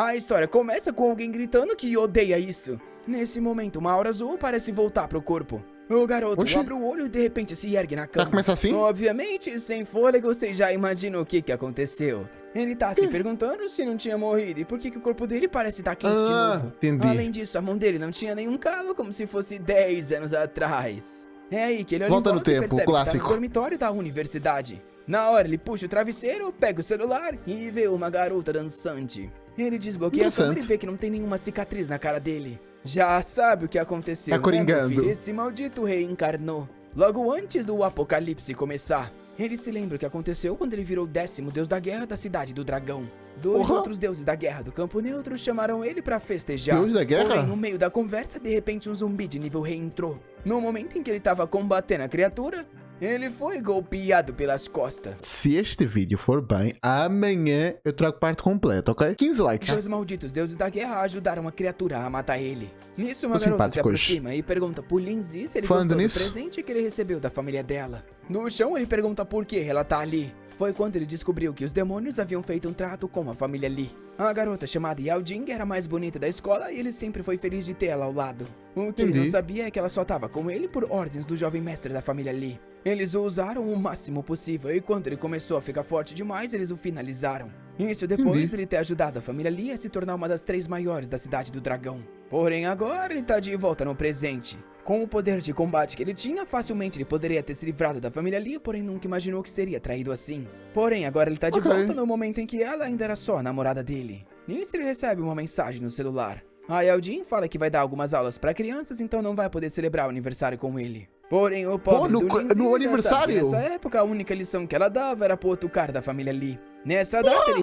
A história começa com alguém gritando que odeia isso. Nesse momento, uma aura azul parece voltar pro corpo. O garoto abre o olho e de repente se ergue na cama. Já começa assim? Obviamente, sem fôlego, você já imagina o que aconteceu. Ele tá se perguntando se não tinha morrido e por que o corpo dele parece estar quente de novo. Entendi. Além disso, a mão dele não tinha nenhum calo, como se fosse 10 anos atrás. É aí que ele olha Volta em no volta e tempo, percebe que tá clássico. no dormitório da universidade. Na hora, ele puxa o travesseiro, pega o celular e vê uma garota dançante. Ele desbloqueia a câmera e vê que não tem nenhuma cicatriz na cara dele. Já sabe o que aconteceu, Tá coringando. né, meu filho? Esse maldito reencarnou. Logo antes do apocalipse começar. Ele se lembra o que aconteceu quando ele virou o 10º deus da guerra da cidade do dragão. Dois outros deuses da guerra do campo neutro chamaram ele pra festejar. Deus da guerra? Porém, no meio da conversa, de repente um zumbi de nível rei entrou. No momento em que ele tava combatendo a criatura, ele foi golpeado pelas costas. Se este vídeo for bem, amanhã eu trago parte completa, ok? 15 likes. Dois malditos deuses da guerra ajudaram a criatura a matar ele. Nisso, uma Tô garota se simpático hoje. aproxima e pergunta pro Lindsay se ele Falando gostou nisso? do presente que ele recebeu da família dela. No chão, ele pergunta por que ela tá ali. Foi quando ele descobriu que os demônios haviam feito um trato com a família Lee. A garota chamada Yao Jing era a mais bonita da escola e ele sempre foi feliz de ter ela ao lado. O que ele não sabia é que ela só tava com ele por ordens do jovem mestre da família Lee. Eles o usaram o máximo possível e quando ele começou a ficar forte demais, eles o finalizaram. Isso depois dele ter ajudado a família Lee a se tornar uma das 3 maiores da cidade do dragão. Porém agora ele tá de volta no presente. Com o poder de combate que ele tinha, facilmente ele poderia ter se livrado da família Lee, porém nunca imaginou que seria traído assim. Porém agora ele tá de volta no momento em que ela ainda era só a namorada dele. Nisso ele recebe uma mensagem no celular. A Yao Jing fala que vai dar algumas aulas pra crianças, então não vai poder celebrar o aniversário com ele. Porém, o pobre do Lindsay no já aniversário? sabe que nessa época a única lição que ela dava era pro outro cara da família Lee. Nessa data ele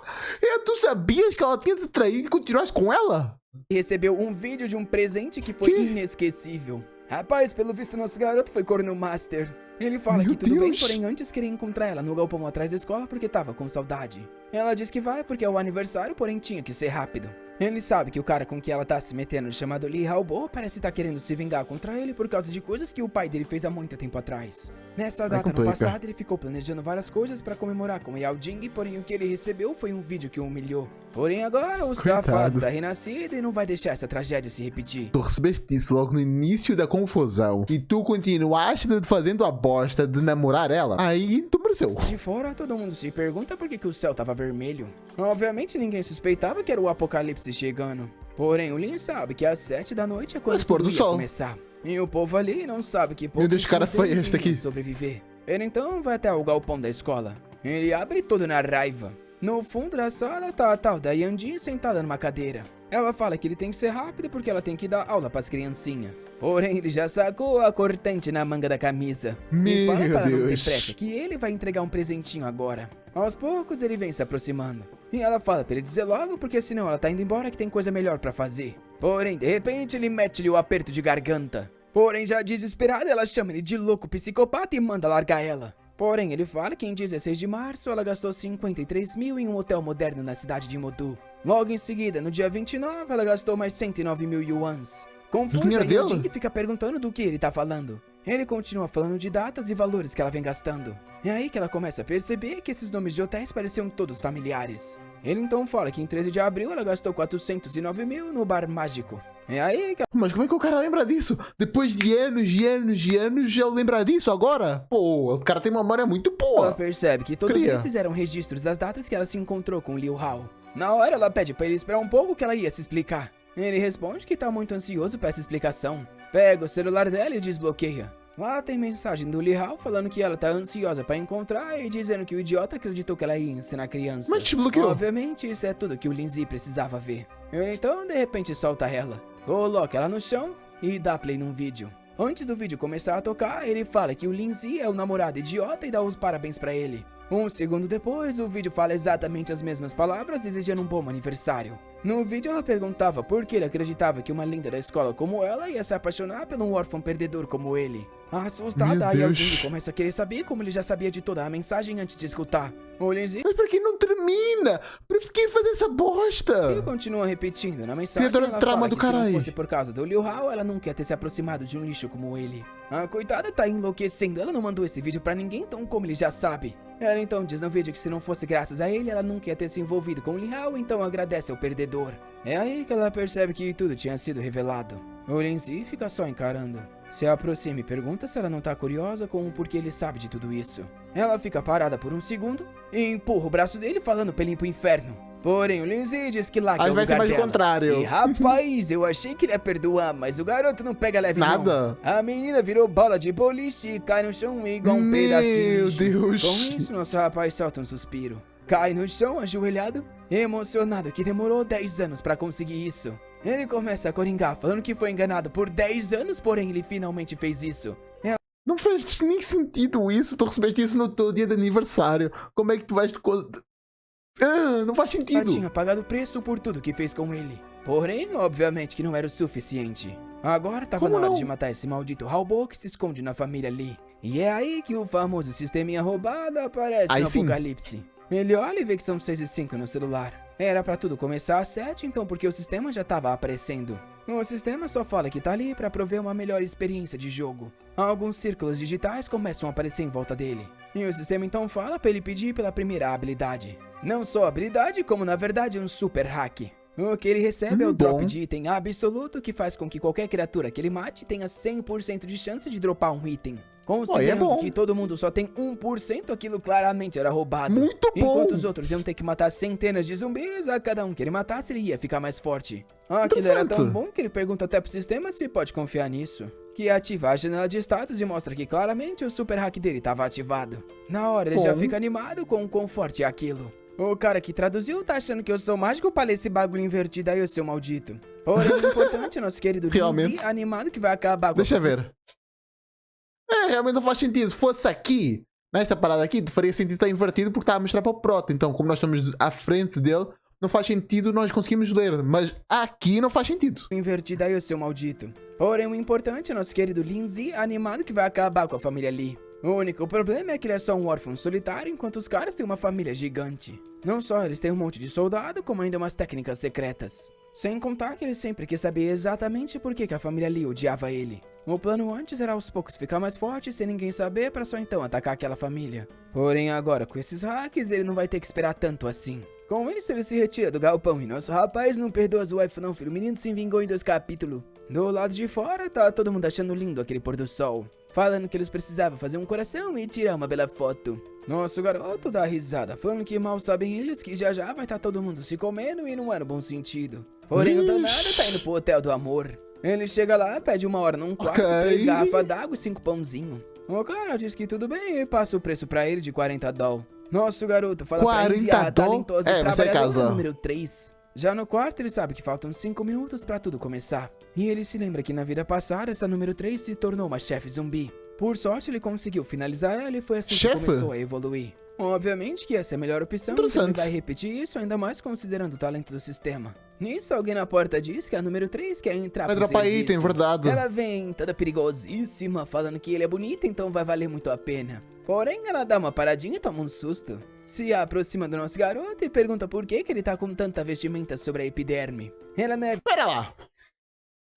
Tu sabias que ela tinha te traído e continuaste com ela? recebeu um vídeo de um presente que foi inesquecível. Rapaz, pelo visto nosso garoto foi corno master. Ele fala Meu que tudo bem, Deus. porém antes queria encontrar ela no galpão atrás da escola porque tava com saudade. Ela diz que vai porque é o aniversário, porém tinha que ser rápido. Ele sabe que o cara com que ela tá se metendo, chamado Lee Haobo, parece estar querendo se vingar contra ele por causa de coisas que o pai dele fez há muito tempo atrás. Nessa data no passado, ele ficou planejando várias coisas pra comemorar com Yao Jing, porém o que ele recebeu foi um vídeo que o humilhou. Porém agora o safado tá renascido e não vai deixar essa tragédia se repetir. Tu recebeste isso logo no início da confusão e tu continuaste fazendo a bosta de namorar ela, aí tu mereceu. De fora, todo mundo se pergunta por que o céu tava vermelho. Obviamente, ninguém suspeitava que era o apocalipse chegando. Porém, o Lin sabe que às 7 da noite é quando pôr tudo do ia sol. começar. E o povo ali não sabe que Meu Deus, que cara foi este aqui? sobreviver. Ele então vai até o galpão da escola. Ele abre todo na raiva. No fundo da sala tá a tal da Yandin sentada numa cadeira. Ela fala que ele tem que ser rápido porque ela tem que dar aula pras criancinhas. Porém, ele já sacou a cortante na manga da camisa. E fala para não ter pressa, que ele vai entregar um presentinho agora. Aos poucos, ele vem se aproximando. E ela fala pra ele dizer logo, porque senão ela tá indo embora que tem coisa melhor pra fazer. Porém, de repente, ele mete-lhe o aperto de garganta. Porém, já desesperada, ela chama ele de louco psicopata e manda largar ela. Porém, ele fala que em 16 de março, ela gastou 53 mil em um hotel moderno na cidade de Modu. Logo em seguida, no dia 29, ela gastou mais 109 mil yuans. Confusa, Yanding fica perguntando do que ele tá falando. Ele continua falando de datas e valores que ela vem gastando. É aí que ela começa a perceber que esses nomes de hotéis pareciam todos familiares. Ele então fala que em 13 de abril ela gastou 409 mil no bar mágico. É aí que... Mas como é que o cara lembra disso? Depois de anos e anos e anos, ele lembra disso agora? Pô, o cara tem uma memória muito boa. Ela percebe que todos esses eram registros das datas que ela se encontrou com Liu Hao. Na hora, ela pede pra ele esperar um pouco que ela ia se explicar. Ele responde que tá muito ansioso pra essa explicação. Pega o celular dela e desbloqueia. Lá tem mensagem do Liu Hao falando que ela tá ansiosa pra encontrar e dizendo que o idiota acreditou que ela ia ensinar a criança. Mas desbloqueou. Obviamente, isso é tudo que o Lindsay precisava ver. Ele então, de repente, solta ela. Coloca ela no chão e dá play num vídeo. Antes do vídeo começar a tocar, ele fala que o Lindsay é o namorado idiota e dá os parabéns pra ele. Um segundo depois, o vídeo fala exatamente as mesmas palavras, desejando um bom aniversário. No vídeo, ela perguntava por que ele acreditava que uma linda da escola como ela ia se apaixonar por um órfão perdedor como ele. Assustada, a Yao Jing começa a querer saber como ele já sabia de toda a mensagem antes de escutar. O Lindsay... Mas por que não termina? Por que fazer essa bosta? E continua repetindo. Na mensagem, Criadora ela de trama fala do que se não caralho. fosse por causa do Liu Hao, ela nunca ia ter se aproximado de um lixo como ele. A coitada tá enlouquecendo. Ela não mandou esse vídeo pra ninguém, então como ele já sabe? Ela então diz no vídeo que se não fosse graças a ele, ela nunca ia ter se envolvido com Liao, então agradece ao perdedor. É aí que ela percebe que tudo tinha sido revelado. O Lindsay fica só encarando. Se aproxima e pergunta se ela não tá curiosa com o porquê ele sabe de tudo isso. Ela fica parada por um segundo e empurra o braço dele falando pra ele ir pro inferno. Porém, o Lindsay diz que lá que é o vai lugar ser mais dela. o contrário. E rapaz, eu achei que ele ia perdoar, mas o garoto não pega leve Nada. não. A menina virou bola de boliche e cai no chão igual um pedaço de lixo. Meu Deus. Com isso, nosso rapaz solta um suspiro. Cai no chão, ajoelhado, emocionado que demorou 10 anos pra conseguir isso. Ele começa a coringar, falando que foi enganado por 10 anos, porém ele finalmente fez isso. Não faz nem sentido isso. Tu recebeste isso no teu dia de aniversário. Como é que tu vais... não faz Ela sentido. tinha pagado o preço por tudo que fez com ele. Porém, obviamente que não era o suficiente. Agora tava Como na hora não? de matar esse maldito Halbo que se esconde na família Lee. E é aí que o famoso sisteminha roubado aparece Aí no sim. apocalipse. Ele olha e vê que são 6 e 5 no celular. Era pra tudo começar às 7, então porque o sistema já tava aparecendo. O sistema só fala que tá ali pra prover uma melhor experiência de jogo. Alguns círculos digitais começam a aparecer em volta dele. E o sistema então fala pra ele pedir pela primeira habilidade. Não só habilidade, como na verdade um super hack. O que ele recebe é o drop Bom. de item absoluto que faz com que qualquer criatura que ele mate tenha 100% de chance de dropar um item. Considerando bom. que todo mundo só tem 1%, aquilo claramente era roubado. Muito bom. Enquanto os outros iam ter que matar centenas de zumbis, a cada um que ele matasse ele ia ficar mais forte. Aquilo era tão Interessante. bom que ele pergunta até pro sistema se pode confiar nisso. Que ativa a janela de status e mostra que claramente o super hack dele estava ativado. Na hora ele já Bom. fica animado com o quão forte é aquilo. O cara que traduziu tá achando que eu sou mágico pra ler esse bagulho invertido aí, seu maldito. Porém, o importante é nosso querido Realmente. Lindsay animado que vai acabar com Deixa eu ver. Realmente não faz sentido. Se fosse aqui, nesta parada aqui, faria sentido estar invertido porque está a mostrar para o Proto. Então, como nós estamos à frente dele, não faz sentido nós conseguimos ler. Mas aqui não faz sentido. invertido aí, seu maldito. Porém, o importante é nosso querido Lindsay animado que vai acabar com a família Lee. O único problema é que ele é só um órfão solitário, enquanto os caras têm uma família gigante. Não só eles têm um monte de soldado, como ainda umas técnicas secretas. Sem contar que ele sempre quis saber exatamente por que a família Lee odiava ele. O plano antes era aos poucos ficar mais forte sem ninguém saber pra só então atacar aquela família. Porém agora com esses hacks ele não vai ter que esperar tanto assim. Com isso ele se retira do galpão e nosso rapaz não perdoa as wife não, filho. O menino se vingou em 2 capítulos. Do lado de fora tá todo mundo achando lindo aquele pôr do sol. Falando que eles precisavam fazer um coração e tirar uma bela foto. Nosso garoto dá risada, falando que mal sabem eles que já já vai estar todo mundo se comendo e não é no bom sentido. Porém o danado tá indo pro hotel do amor. Ele chega lá, pede 1 hora num quarto, 3 garrafas d'água e 5 pãozinhos. O cara diz que tudo bem e passa o preço pra ele de 40 doll. Nosso garoto fala pra enviar a talentosa e trabalhadora número 3. Já no quarto ele sabe que faltam 5 minutos pra tudo começar. E ele se lembra que na vida passada essa número 3 se tornou uma chefe zumbi. Por sorte ele conseguiu finalizar ela e foi assim que começou a evoluir. Obviamente que essa é a melhor opção, então ele vai repetir isso, ainda mais considerando o talento do sistema. Nisso, alguém na porta diz que a número 3 quer entrar pro Vai serviço. item, verdade. Ela vem toda perigosíssima, falando que ele é bonito, então vai valer muito a pena. Porém, ela dá uma paradinha e toma um susto. Se aproxima do nosso garoto e pergunta por que ele tá com tanta vestimenta sobre a epiderme. Ela não é... Pera lá.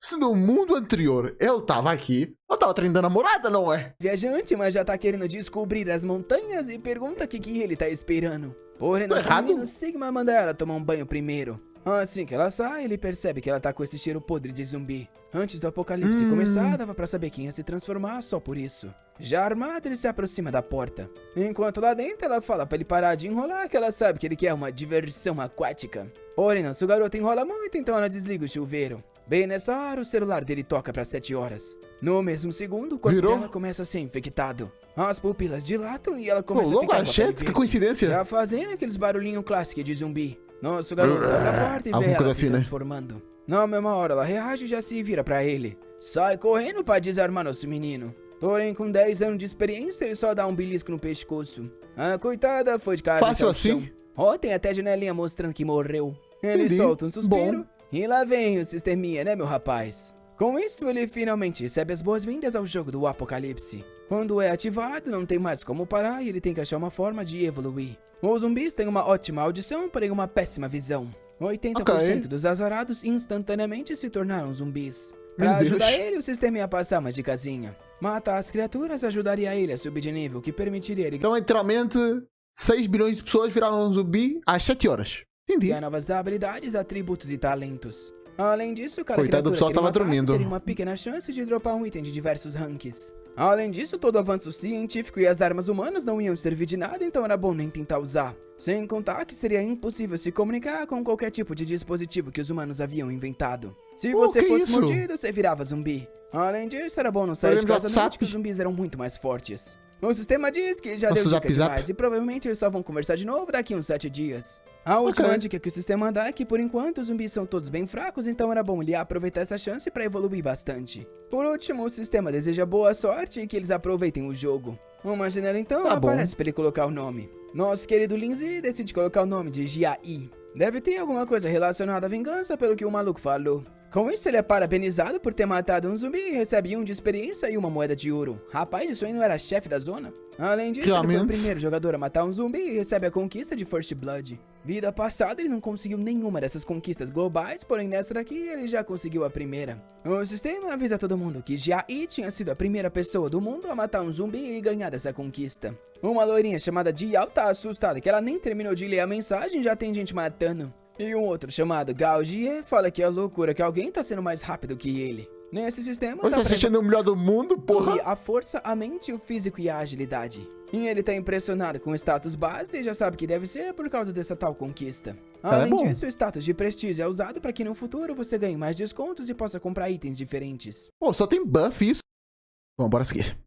Se no mundo anterior ele estava aqui, ela estava treinando a namorada, não é? viajante, mas já tá querendo descobrir as montanhas e pergunta o que ele tá esperando. Porém, nosso errado? menino Sigma manda ela tomar um banho primeiro. Assim que ela sai, ele percebe que ela tá com esse cheiro podre de zumbi. Antes do apocalipse começar, dava pra saber quem ia se transformar só por isso. Já armado, ele se aproxima da porta. Enquanto lá dentro, ela fala pra ele parar de enrolar, que ela sabe que ele quer uma diversão aquática. Porém, nosso garoto enrola muito, então ela desliga o chuveiro. Bem nessa hora, o celular dele toca pra 7 horas. No mesmo segundo, o corpo dela começa a ser infectado. As pupilas dilatam e ela começa a ficar com a pele verde, que coincidência. já fazendo aqueles barulhinhos clássicos de zumbi. Nosso garoto abre a porta e vê ela se transformando. Na mesma hora, ela reage e já se vira pra ele. Sai correndo pra desarmar nosso menino. Porém, com 10 anos de experiência, ele só dá um belisco no pescoço. A coitada foi de cara Fácil assim? Tem até janelinha mostrando que morreu. Ele solta um suspiro. E lá vem o sisteminha, né, meu rapaz? Com isso, ele finalmente recebe as boas-vindas ao jogo do Apocalipse. Quando é ativado, não tem mais como parar e ele tem que achar uma forma de evoluir. Os zumbis têm uma ótima audição, porém uma péssima visão. 80% dos azarados instantaneamente se tornaram zumbis. Pra ajudar ele, o sistema ia passar uma dicasinha. Matar as criaturas ajudaria ele a subir de nível, que permitiria ele Então, literalmente, 6 bilhões de pessoas viraram um zumbi às 7 horas. Entendi. ganhar novas habilidades, atributos e talentos. Além disso, cada Coitado do pessoal, criatura que ele tava matasse dormindo. teria uma pequena chance de dropar um item de diversos ranks. Além disso, todo o avanço científico e as armas humanas não iam servir de nada, então era bom nem tentar usar. Sem contar que seria impossível se comunicar com qualquer tipo de dispositivo que os humanos haviam inventado. Se você que fosse isso? mordido, você virava zumbi. Além disso, era bom não sair de Podemos casa à WhatsApp? noite, que os zumbis eram muito mais fortes. O sistema diz que já Nosso deu zap dica zap? demais e provavelmente eles só vão conversar de novo daqui uns 7 dias. A última Ok. dica que o sistema dá é que por enquanto os zumbis são todos bem fracos, então era bom ele aproveitar essa chance para evoluir bastante. Por último, o sistema deseja boa sorte e que eles aproveitem o jogo. Uma janela então Tá bom. aparece para ele colocar o nome. Nosso querido Lindsay decide colocar o nome de Jai. Deve ter alguma coisa relacionada à vingança pelo que o maluco falou. Com isso, ele é parabenizado por ter matado um zumbi e recebe 1 de experiência e uma moeda de ouro. Rapaz, isso aí não era chefe da zona? Além disso, ele foi o Realmente. primeiro jogador a matar um zumbi e recebe a conquista de First Blood. Vida passada, ele não conseguiu nenhuma dessas conquistas globais, porém nessa daqui ele já conseguiu a primeira. O sistema avisa todo mundo que Jai tinha sido a primeira pessoa do mundo a matar um zumbi e ganhar essa conquista. Uma loirinha chamada Dial tá assustada que ela nem terminou de ler a mensagem e já tem gente matando. E um outro chamado Gaugie fala que é loucura que alguém tá sendo mais rápido que ele. Nesse sistema, Você dá tá pra assistindo o melhor do mundo, evoluir porra? a força, a mente, o físico e a agilidade. E ele tá impressionado com o status base e já sabe que deve ser por causa dessa tal conquista. Além bom. disso, o status de prestígio é usado para que no futuro você ganhe mais descontos e possa comprar itens diferentes. Pô, só tem buff isso. Bom, bora seguir.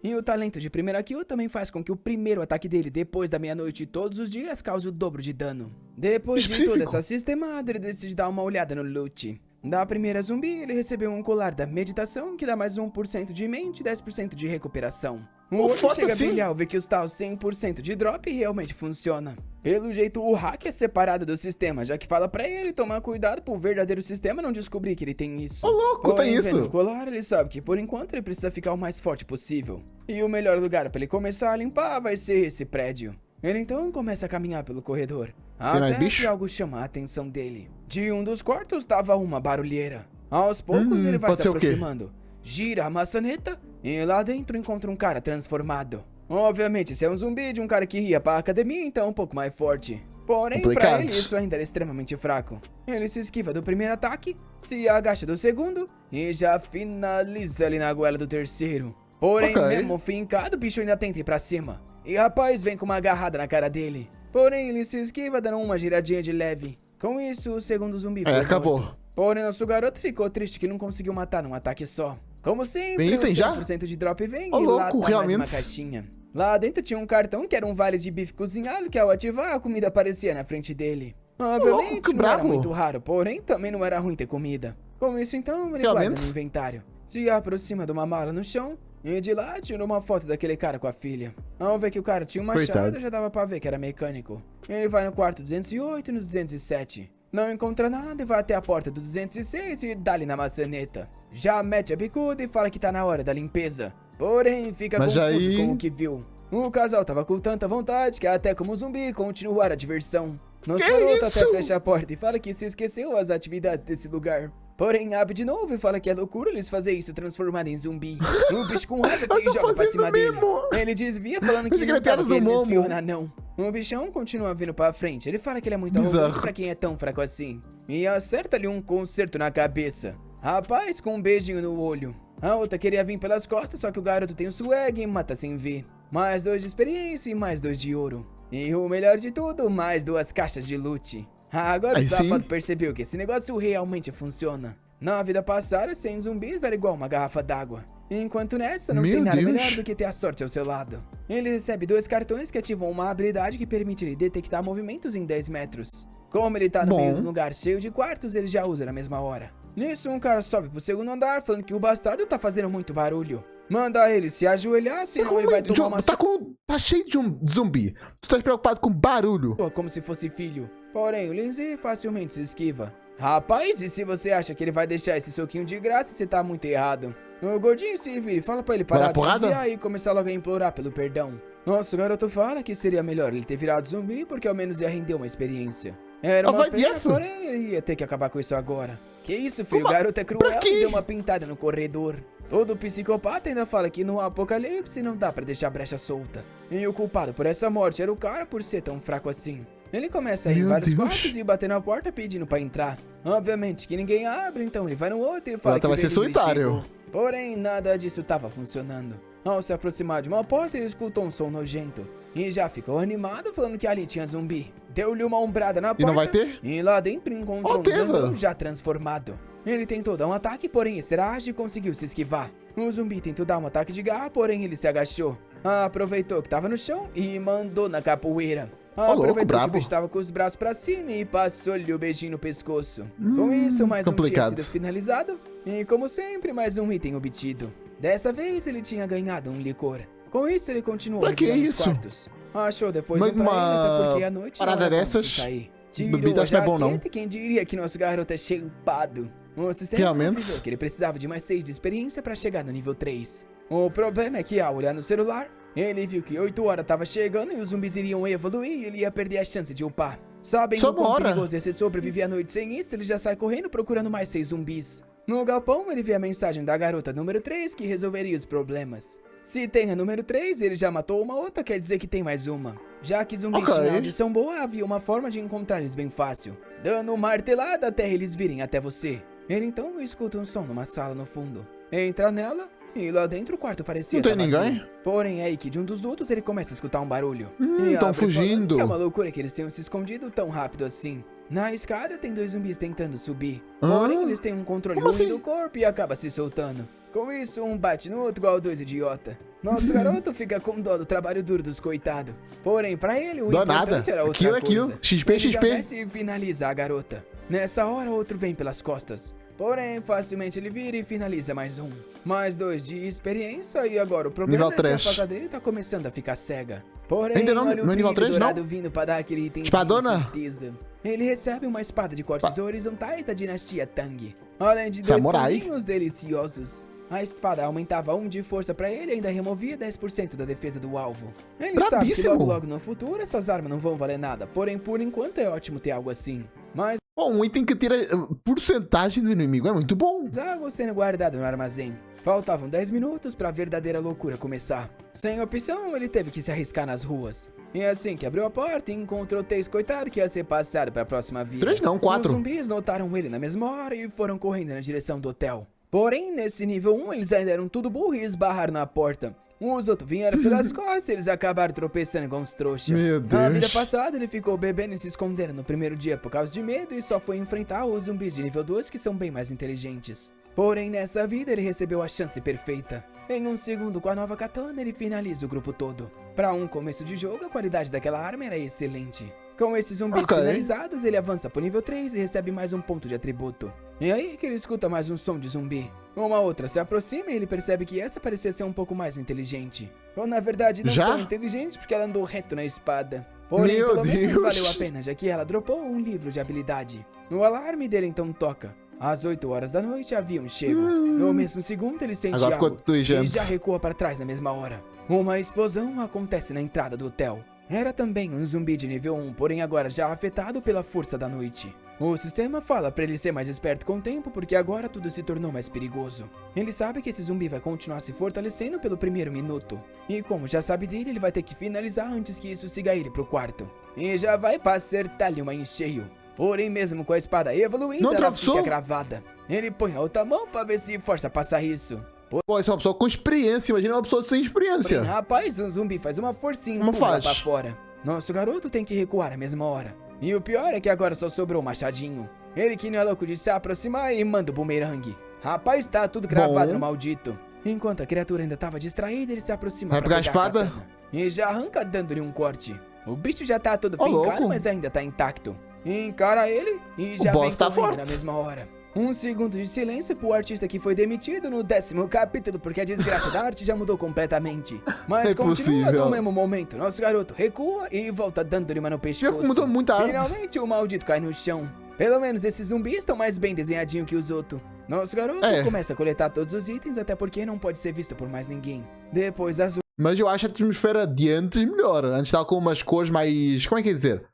E o talento de primeira kill também faz com que o primeiro ataque dele depois da meia-noite todos os dias cause o dobro de dano. Depois de Específico. toda essa sistemada, ele decide dar uma olhada no loot. Da primeira zumbi, ele recebeu um colar da meditação que dá mais 1% de mente e 10% de recuperação. O outro foda chega a assim. brilhar ao ver que os tal 100% de drop realmente funciona. Pelo jeito, o hack é separado do sistema, já que fala pra ele tomar cuidado pro verdadeiro sistema não descobrir que ele tem isso. Ô, louco, Porém, tem vendo isso? o colar, ele sabe que por enquanto ele precisa ficar o mais forte possível. E o melhor lugar pra ele começar a limpar vai ser esse prédio. Ele então começa a caminhar pelo corredor, mais até bicho? que algo chama a atenção dele. De um dos quartos tava uma barulheira. Aos poucos ele vai pode se ser o quê? aproximando, gira a maçaneta e lá dentro encontra um cara transformado. Obviamente, esse é um zumbi de um cara que ia pra academia, então um pouco mais forte. Porém, pra Complicado. ele isso ainda era extremamente fraco. Ele se esquiva do primeiro ataque, se agacha do segundo e já finaliza ali na goela do terceiro. Porém, Ok. mesmo fincado, o bicho ainda tenta ir pra cima. E rapaz vem com uma agarrada na cara dele. Porém, ele se esquiva dando uma giradinha de leve. Com isso, o segundo zumbi foi acabou. morto. Porém, nosso garoto ficou triste que não conseguiu matar num ataque só. Como sempre, Bem, item o já? 100% de drop vem Ô, e lá louco, tá mais uma realmente. caixinha. Lá dentro tinha um cartão que era um vale de bife cozinhado que ao ativar a comida aparecia na frente dele. Obviamente que não era brabo. muito raro, porém também não era ruim ter comida. Com isso então, ele guarda Realmente. no inventário. Se aproxima de uma mala no chão e de lá tirou uma foto daquele cara com a filha. Ao ver que o cara tinha uma chave, Coitados. já dava pra ver que era mecânico. Ele vai no quarto 208 e no 207. Não encontra nada e vai até a porta do 206 e dá-lhe na maçaneta. Já mete a bicuda e fala que tá na hora da limpeza. Porém, fica Mas confuso aí- com o que viu. O casal tava com tanta vontade que até como zumbi continuar a diversão. Nosso Que garoto isso? até fecha a porta e fala que se esqueceu as atividades desse lugar. Porém, abre de novo e fala que é loucura eles fazerem isso transformado em zumbi. O bicho com raiva se Eu tô joga pra fazendo cima mesmo. dele. Ele desvia falando que Essa não é a piada tava do querendo Momo. espionar não. O bichão continua vindo pra frente. Ele fala que ele é muito Bizarro. arrogante pra quem é tão fraco assim. E acerta-lhe um concerto na cabeça. Rapaz com um beijinho no olho. A outra queria vir pelas costas, só que o garoto tem o swag e mata sem ver. Mais 2 de experiência e mais 2 de ouro. E o melhor de tudo, mais 2 caixas de loot. Agora Aí o sim. safado percebeu que esse negócio realmente funciona. Na vida passada, sem zumbis era igual uma garrafa d'água. Enquanto nessa, não Meu tem nada Deus. melhor do que ter a sorte ao seu lado. Ele recebe 2 cartões que ativam uma habilidade que permite ele detectar movimentos em 10 metros. Como ele tá no Bom. meio de um lugar cheio de quartos, ele já usa na mesma hora. Nisso, um cara sobe pro segundo andar falando que o bastardo tá fazendo muito barulho. Manda ele se ajoelhar, senão ele vai tomar uma Tá cheio de um zumbi. Tu tá preocupado com barulho. surra como se fosse filho. Porém, o Lindsay facilmente se esquiva. Rapaz, e se você acha que ele vai deixar esse soquinho de graça, você tá muito errado. O gordinho se vira e fala pra ele Vai parar dar de porrada? desviar e começar logo a implorar pelo perdão. Nosso garoto fala que seria melhor ele ter virado zumbi porque ao menos ia render uma experiência. Era uma vai pena, dessa? porém ele ia ter que acabar com isso agora. Que isso, filho? O Como- garoto é pra cruel quê? e deu uma pintada no corredor. Todo psicopata ainda fala que no apocalipse não dá pra deixar brecha solta. E o culpado por essa morte era o cara por ser tão fraco assim. Ele começa a ir em Meu vários Deus. quartos e bater na porta pedindo pra entrar. Obviamente que ninguém abre, então ele vai no outro e fala Ela que o vai ser delivery solitário. chegou. Porém, nada disso tava funcionando. Ao se aproximar de uma porta, ele escutou um som nojento. E já ficou animado falando que ali tinha zumbi. Deu-lhe uma ombrada na porta. E não vai ter? E lá dentro encontrou um teve. grandão já transformado. Ele tentou dar um ataque, porém esse era ágil e conseguiu se esquivar. O zumbi tentou dar um ataque de garra, porém ele se agachou. Aproveitou que tava no chão e mandou na capoeira. Aproveitou que o brabo. bicho tava com os braços pra cima e passou-lhe o beijinho no pescoço. Com isso, mais um tinha complicado. sido finalizado. E como sempre, mais um item obtido. Dessa vez, ele tinha ganhado um licor. Com isso, ele continuou Pra que revirando os isso? quartos. Achou depois Mas um pra ele, até uma porque à noite parada não era bom dessas, se sair. bebida Tirou a acho que não é bom, não. jaqueta e quem diria que nosso garoto é chapado. O sistema Realmente? avisou que ele precisava de mais 6 de experiência pra chegar no nível 3. O problema é que ao olhar no celular, ele viu que 8 horas tava chegando e os zumbis iriam evoluir e ele ia perder a chance de upar. Sabendo Só quão uma hora. perigoso ia ser sobreviver à noite sem isso, ele já sai correndo procurando mais 6 zumbis. No galpão, ele vê a mensagem da garota número 3 que resolveria os problemas. Se tem a número 3 e ele já matou uma outra, quer dizer que tem mais uma. Já que zumbi Ok. tinha audição boa, havia uma forma de encontrar eles bem fácil. Dando uma martelada até eles virem até você. Ele então escuta um som numa sala no fundo. Entra nela e lá dentro o quarto parecia Não tem tá vazio. ninguém? Porém, é aí que de um dos dutos ele começa a escutar um barulho. E tão abre fugindo. falando que é uma loucura que eles tenham se escondido tão rápido assim. Na escada tem 2 zumbis tentando subir. Porém, eles têm um controle Como ruim assim? do corpo e acaba se soltando. Com isso, um bate no outro igual 2 idiota. Nosso garoto fica com dó do trabalho duro dos coitados. Porém, pra ele, o Dó importante nada. era outra Aquilo, coisa. XP, Ele já XP. desce e finaliza a garota. Nessa hora, outro vem pelas costas. Porém, facilmente ele vira e finaliza mais um. Mais 2 de experiência e agora o problema Nível é que a 3. faca dele tá começando a ficar cega. Porém, Ainda não- olha o não é nível brilho 3 não? dourado vindo pra dar aquele item Espadona? de certeza. Ele recebe uma espada de cortes horizontais da dinastia Tang. Além de 2 Samurai. pãozinhos deliciosos. A espada aumentava 1 de força pra ele e ainda removia 10% da defesa do alvo. Ele sabe que Brabíssimo. logo no futuro essas armas não vão valer nada, porém por enquanto é ótimo ter algo assim. Mas Bom, um item que tira porcentagem do inimigo é muito bom. algo sendo guardado no armazém. Faltavam 10 minutos pra a verdadeira loucura começar. Sem opção, ele teve que se arriscar nas ruas. E assim que abriu a porta, encontrou Tails coitado que ia ser passado pra próxima vida. 3 não, 4. Os zumbis notaram ele na mesma hora e foram correndo na direção do hotel. Porém, nesse nível 1, eles ainda eram tudo burro e esbarraram na porta. Os outros vieram pelas costas e eles acabaram tropeçando igual uns trouxas. Meu Na vida Deus. passada, ele ficou bebendo e se escondendo no primeiro dia por causa de medo e só foi enfrentar os zumbis de nível 2 que são bem mais inteligentes. Porém, nessa vida, ele recebeu a chance perfeita. Em um segundo, com a nova katana, ele finaliza o grupo todo. Para um começo de jogo, a qualidade daquela arma era excelente. Com esses zumbis Ok. finalizados, ele avança pro nível 3 e recebe mais um ponto de atributo. E aí que ele escuta mais um som de zumbi. Uma outra se aproxima e ele percebe que essa parecia ser um pouco mais inteligente. Ou na verdade não Já? tão inteligente porque ela andou reto na espada. Porém, Meu pelo menos Deus. valeu a pena, já que ela dropou um livro de habilidade. O alarme dele então toca. Às 8 horas da noite haviam chego. No mesmo segundo ele sente Agora ficou algo tudo e gente. já recua para trás na mesma hora. Uma explosão acontece na entrada do hotel. Era também um zumbi de nível 1, porém agora já afetado pela força da noite. O sistema fala pra ele ser mais esperto com o tempo porque agora tudo se tornou mais perigoso. Ele sabe que esse zumbi vai continuar se fortalecendo pelo primeiro minuto. E como já sabe dele, ele vai ter que finalizar antes que isso siga ele pro quarto. E já vai pra acertar-lhe uma em cheio. Porém, mesmo com a espada evoluída, Não ela atravessou? fica cravada. Ele põe a outra mão pra ver se força a passar isso. Pô, isso é uma pessoa com experiência. Imagina uma pessoa sem experiência. Porém, rapaz, um zumbi faz uma forcinha e Como pula faz? pra fora. Nosso garoto tem que recuar na mesma hora. E o pior é que agora só sobrou o machadinho. Ele que não é louco de se aproximar e manda o bumerangue. Rapaz, tá tudo gravado Bom. no maldito. Enquanto a criatura ainda tava distraída, ele se aproxima Vai pra pegar a pegar espada? katana. E já arranca dando-lhe um corte. O bicho já tá todo Ô, fincado, louco. mas ainda tá intacto. Encara ele e já boss vem tá correndo forte. na mesma hora. Um segundo de silêncio pro artista que foi demitido no 10º capítulo, porque a desgraça da arte já mudou completamente. Mas É continua possível. no mesmo momento. Nosso garoto recua e volta dando-lhe uma no pescoço. Já mudou muita arte. Finalmente o maldito cai no chão. Pelo menos esses zumbis estão mais bem desenhadinhos que os outros. Nosso garoto É. começa a coletar todos os itens, até porque não pode ser visto por mais ninguém. Depois as Mas eu acho a atmosfera de antes melhor. Antes estava com umas cores mais... Como é que é dizer?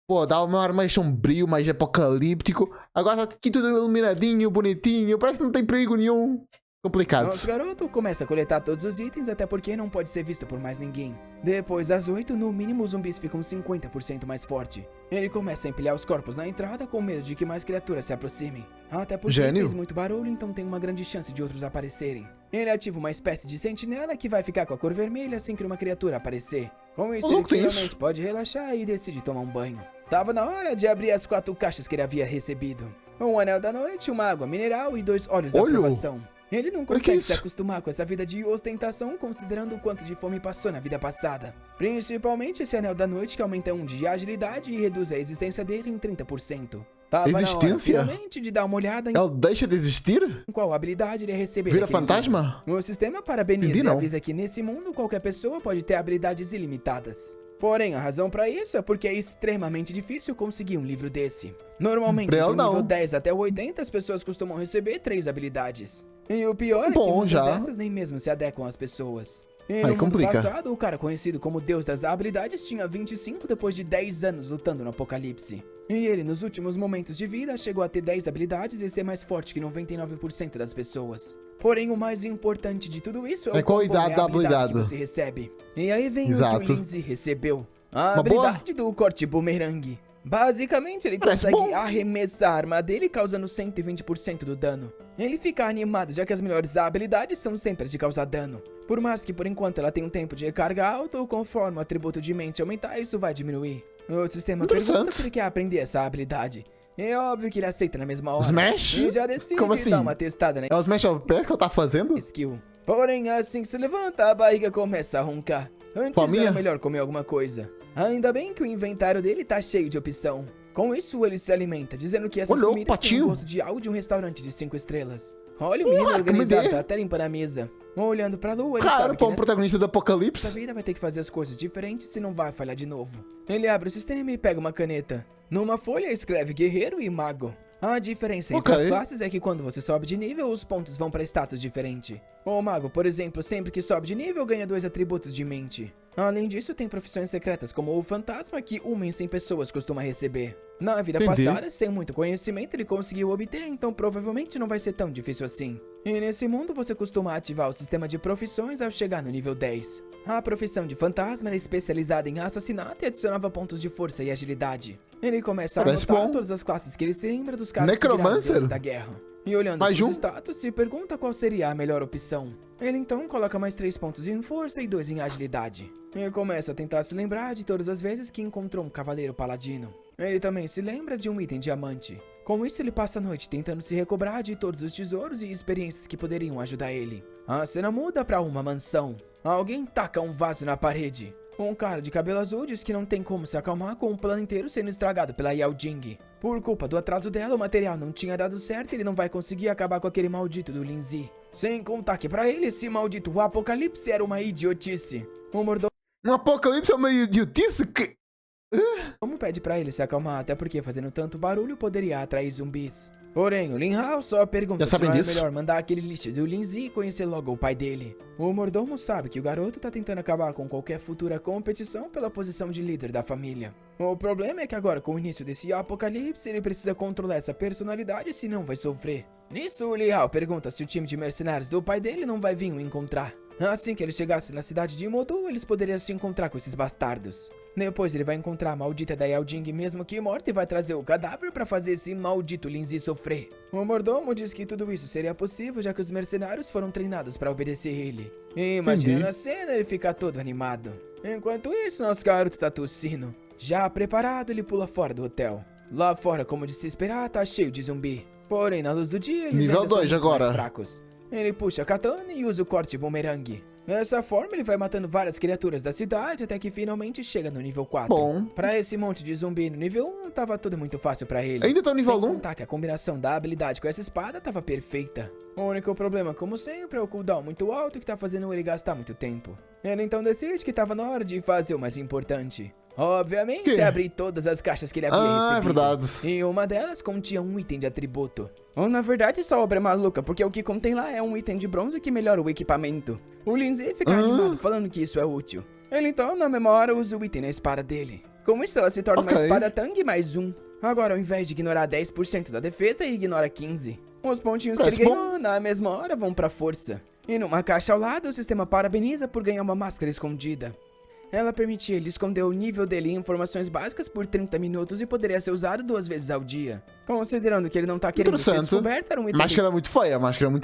Pô, dava um ar mais sombrio, mais apocalíptico. Agora está aqui tudo iluminadinho, bonitinho. Parece que não tem perigo nenhum. Complicados. Nosso garoto começa a coletar todos os itens, até porque não pode ser visto por mais ninguém. Depois das 8, no mínimo os zumbis ficam 50% mais forte. Ele começa a empilhar os corpos na entrada com medo de que mais criaturas se aproximem. Até porque Gênio. fez muito barulho, então tem uma grande chance de outros aparecerem. Ele ativa uma espécie de sentinela que vai ficar com a cor vermelha assim que uma criatura aparecer. Com isso, ele finalmente pode relaxar e decide tomar um banho. Tava na hora de abrir as 4 caixas que ele havia recebido. Um anel da noite, uma água mineral e 2 óleos da aprovação. Ele não consegue se acostumar com essa vida de ostentação, considerando o quanto de fome passou na vida passada. Principalmente esse anel da noite que aumenta 1 de agilidade e reduz a existência dele em 30%. Tava Existência? na hora, finalmente, de dar uma olhada em Ela deixa de existir? qual habilidade ele receber. Vira fantasma? O sistema parabeniza e avisa que nesse mundo qualquer pessoa pode ter habilidades ilimitadas. Porém, a razão pra isso é porque é extremamente difícil conseguir um livro desse. Normalmente, do nível 10 até o 80, as pessoas costumam receber 3 habilidades. E o pior é que muitas dessas nem mesmo se adequam às pessoas. E no mundo passado, o cara conhecido como Deus das Habilidades tinha 25 depois de 10 anos lutando no apocalipse. E ele, nos últimos momentos de vida, chegou a ter 10 habilidades e ser mais forte que 99% das pessoas. Porém, o mais importante de tudo isso é o qual idade da habilidade que você recebe. E aí vem o que o Lindsay recebeu. A habilidade do corte bumerangue. Basicamente, ele consegue arremessar a arma dele, causando 120% do dano. Ele fica animado, já que as melhores habilidades são sempre as de causar dano. Por mais que por enquanto ela tenha um tempo de recarga alto, conforme o atributo de mente aumentar, isso vai diminuir. O sistema pergunta se ele quer aprender essa habilidade. É óbvio que ele aceita na mesma hora. Smash? E já decide dar uma testada, né? É o Smash ao pé que ela tá fazendo? Skill. Porém, assim que se levanta, a barriga começa a roncar. Antes era melhor comer alguma coisa. Ainda bem que o inventário dele tá cheio de opção. Com isso, ele se alimenta, dizendo que essas comidas têm o gosto de algo de um restaurante de 5 estrelas. Olha o menino organizado, tá até limpando a mesa. Olhando pra lua, ele sabe que o protagonista do apocalipse. Essa vida vai ter que fazer as coisas diferentes, senão vai falhar de novo. Ele abre o sistema e pega uma caneta. Numa folha, escreve guerreiro e mago. A diferença entre as classes é que quando você sobe de nível, os pontos vão para status diferente. O mago, por exemplo, sempre que sobe de nível, ganha 2 atributos de mente. Além disso, tem profissões secretas como o fantasma, que 1 em 100 pessoas costuma receber. Na vida passada, sem muito conhecimento, ele conseguiu obter, então provavelmente não vai ser tão difícil assim. E nesse mundo, você costuma ativar o sistema de profissões ao chegar no nível 10. A profissão de fantasma era especializada em assassinato e adicionava pontos de força e agilidade. Ele começa a anotar todas as classes que ele se lembra dos caras que viraram deuses da guerra. E olhando para os status, se pergunta qual seria a melhor opção. Ele então coloca mais 3 pontos em força e 2 em agilidade. E começa a tentar se lembrar de todas as vezes que encontrou um cavaleiro paladino. Ele também se lembra de um item diamante. Com isso, ele passa a noite tentando se recobrar de todos os tesouros e experiências que poderiam ajudar ele. A cena muda para uma mansão. Alguém taca um vaso na parede. Um cara de cabelo azul diz que não tem como se acalmar com o plano inteiro sendo estragado pela Yao Jing. Por culpa do atraso dela, o material não tinha dado certo e ele não vai conseguir acabar com aquele maldito do Lindsay. Sem contar que pra ele, esse maldito apocalipse era uma idiotice. O mordomo... Um apocalipse é uma idiotice? Como pede pra ele se acalmar, até porque fazendo tanto barulho poderia atrair zumbis. Porém, o Lin Hao só pergunta se não é melhor mandar aquele lixo do Lindsay e conhecer logo o pai dele. O mordomo sabe que o garoto tá tentando acabar com qualquer futura competição pela posição de líder da família. O problema é que agora, com o início desse apocalipse, ele precisa controlar essa personalidade, senão vai sofrer. Nisso, o Lin Hao pergunta se o time de mercenários do pai dele não vai vir o encontrar. Assim que ele chegasse na cidade de Modu, eles poderiam se encontrar com esses bastardos. Depois ele vai encontrar a maldita da Yao Jing mesmo que morta e vai trazer o cadáver pra fazer esse maldito Lindsay sofrer. O mordomo diz que tudo isso seria possível já que os mercenários foram treinados pra obedecer ele. E imaginando a cena, ele fica todo animado. Enquanto isso, nosso garoto tá tossindo. Já preparado, ele pula fora do hotel. Lá fora, como de se esperar, tá cheio de zumbi. Porém, na luz do dia, eles ainda são muito mais fracos. Ele puxa a katana e usa o corte bumerangue. Dessa forma, ele vai matando várias criaturas da cidade até que finalmente chega no nível 4. Pra esse monte de zumbi no nível 1, tava tudo muito fácil pra ele. Ainda tá no nível 1? Sem contar que a combinação da habilidade com essa espada tava perfeita. O único problema, como sempre, é o cooldown muito alto que tá fazendo ele gastar muito tempo. Ele então decide que tava na hora de fazer o mais importante. Obviamente, abri todas as caixas que ele havia recebido. É verdade. E uma delas continha um item de atributo. Ou na verdade, essa obra é maluca, porque o que contém lá é um item de bronze que melhora o equipamento. O Lindsay fica animado falando que isso é útil. Ele então, na mesma hora, usa o item na espada dele. Com isso, ela se torna uma espada Tang mais 1. Agora, ao invés de ignorar 10% da defesa, ignora 15%. Os pontinhos que ele ganhou na mesma hora vão pra força. E numa caixa ao lado, o sistema parabeniza por ganhar uma máscara escondida. Ela permitia ele esconder o nível dele em informações básicas por 30 minutos e poderia ser usado 2 vezes ao dia. Considerando que ele não tá querendo ser descoberto, era um item máscara muito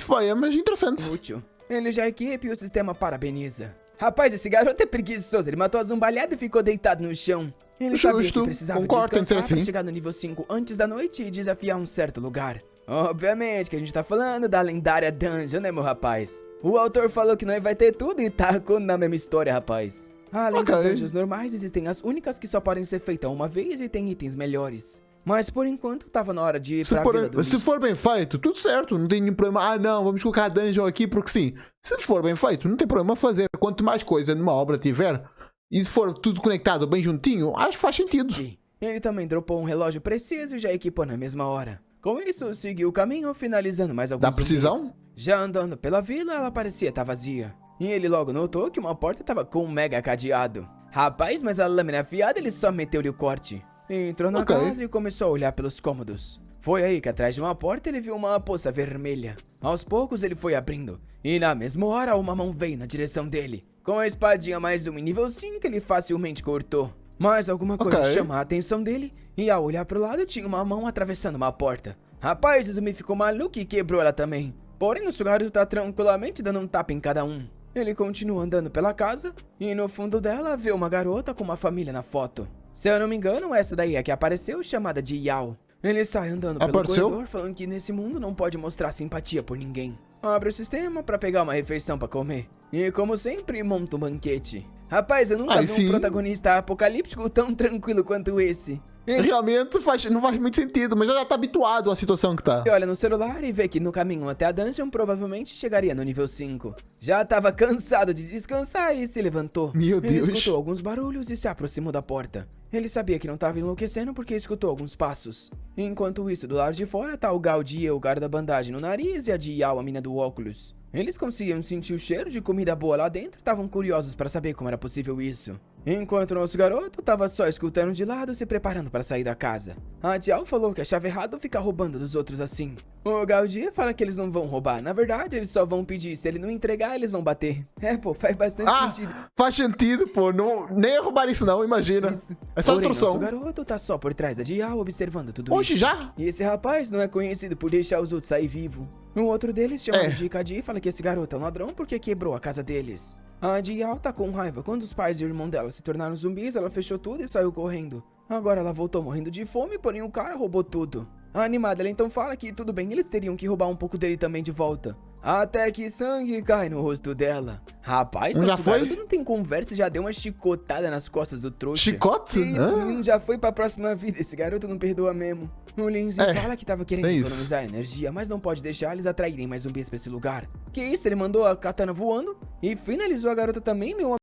feia, mas interessante. útil. Ele já equipa e o sistema parabeniza. Rapaz, esse garoto é preguiçoso, ele matou a zumbalhada e ficou deitado no chão. Ele sabia que precisava descansar pra chegar no nível 5 antes da noite e desafiar um certo lugar. Obviamente que a gente tá falando da lendária dungeon, né, meu rapaz? O autor falou que nós vai ter tudo e tacou na mesma história, rapaz. Além das dungeons normais, existem as únicas que só podem ser feitas uma vez e tem itens melhores. Mas por enquanto, tava na hora de ir pra Vila do Lixo. Se for bem feito, tudo certo, não tem nenhum problema. Ah não, vamos colocar a dungeon aqui porque sim. Se for bem feito, não tem problema fazer. Quanto mais coisa numa obra tiver, e se for tudo conectado bem juntinho, acho que faz sentido. Ele também dropou um relógio preciso e já equipou na mesma hora. Com isso, seguiu o caminho, finalizando mais alguns Dá precisão? zumbis. Já andando pela vila, ela parecia estar vazia. E ele logo notou que uma porta estava com um mega cadeado. Rapaz, mas a lâmina afiada ele só meteu-lhe o corte. Entrou na casa e começou a olhar pelos cômodos. Foi aí que atrás de uma porta ele viu uma poça vermelha. Aos poucos ele foi abrindo. E na mesma hora uma mão veio na direção dele. Com a espadinha mais um em nível 5 ele facilmente cortou. Mas alguma coisa chama a atenção dele. E ao olhar pro lado tinha uma mão atravessando uma porta. Rapaz, o zumbi ficou maluco e quebrou ela também. Porém o sugário tá tranquilamente dando um tapa em cada um. Ele continua andando pela casa e no fundo dela vê uma garota com uma família na foto. Se eu não me engano, essa daí é que apareceu, chamada de Yao. Ele sai andando pelo corredor falando que nesse mundo não pode mostrar simpatia por ninguém. Abre o sistema pra pegar uma refeição pra comer. E como sempre, monta um banquete. Rapaz, eu nunca vi um protagonista apocalíptico tão tranquilo quanto esse. Realmente não faz muito sentido, mas já tá habituado à situação que tá. Ele olha no celular e vê que no caminho até a dungeon provavelmente chegaria no nível 5. Já tava cansado de descansar e se levantou. Meu Deus. Ele escutou alguns barulhos e se aproximou da porta. Ele sabia que não tava enlouquecendo porque escutou alguns passos. Enquanto isso, do lado de fora tá o Gaudi, o cara da bandagem no nariz, e a de Yao, a mina do óculos. Eles conseguiam sentir o cheiro de comida boa lá dentro e estavam curiosos para saber como era possível isso. Enquanto o nosso garoto tava só escutando de lado, se preparando para sair da casa. A Dial falou que achava errado ficar roubando dos outros assim. O Gaudi fala que eles não vão roubar. Na verdade, eles só vão pedir. Se ele não entregar, eles vão bater. É, pô, faz bastante sentido. Faz sentido, pô. Não, nem ia roubar isso não, imagina. Isso. É só instrução. Nosso garoto tá só por trás da Dial observando tudo isso. Já? E esse rapaz não é conhecido por deixar os outros sair vivo. Um outro deles, chamado de Kadi, fala que esse garoto é um ladrão porque quebrou a casa deles. A Dial tá com raiva. Quando os pais e o irmão dela se tornaram zumbis, ela fechou tudo e saiu correndo. Agora ela voltou morrendo de fome, porém o cara roubou tudo. A animada, ela então fala que tudo bem, eles teriam que roubar um pouco dele também de volta. Até que sangue cai no rosto dela. Rapaz, nosso garoto não tem conversa e já deu uma chicotada nas costas do trouxa. Chicote? Isso, o menino já foi pra próxima vida, esse garoto não perdoa mesmo. O Lindsay fala que tava querendo economizar energia, mas não pode deixar eles atraírem mais zumbis pra esse lugar. Que isso, ele mandou a katana voando e finalizou a garota também, meu amigo.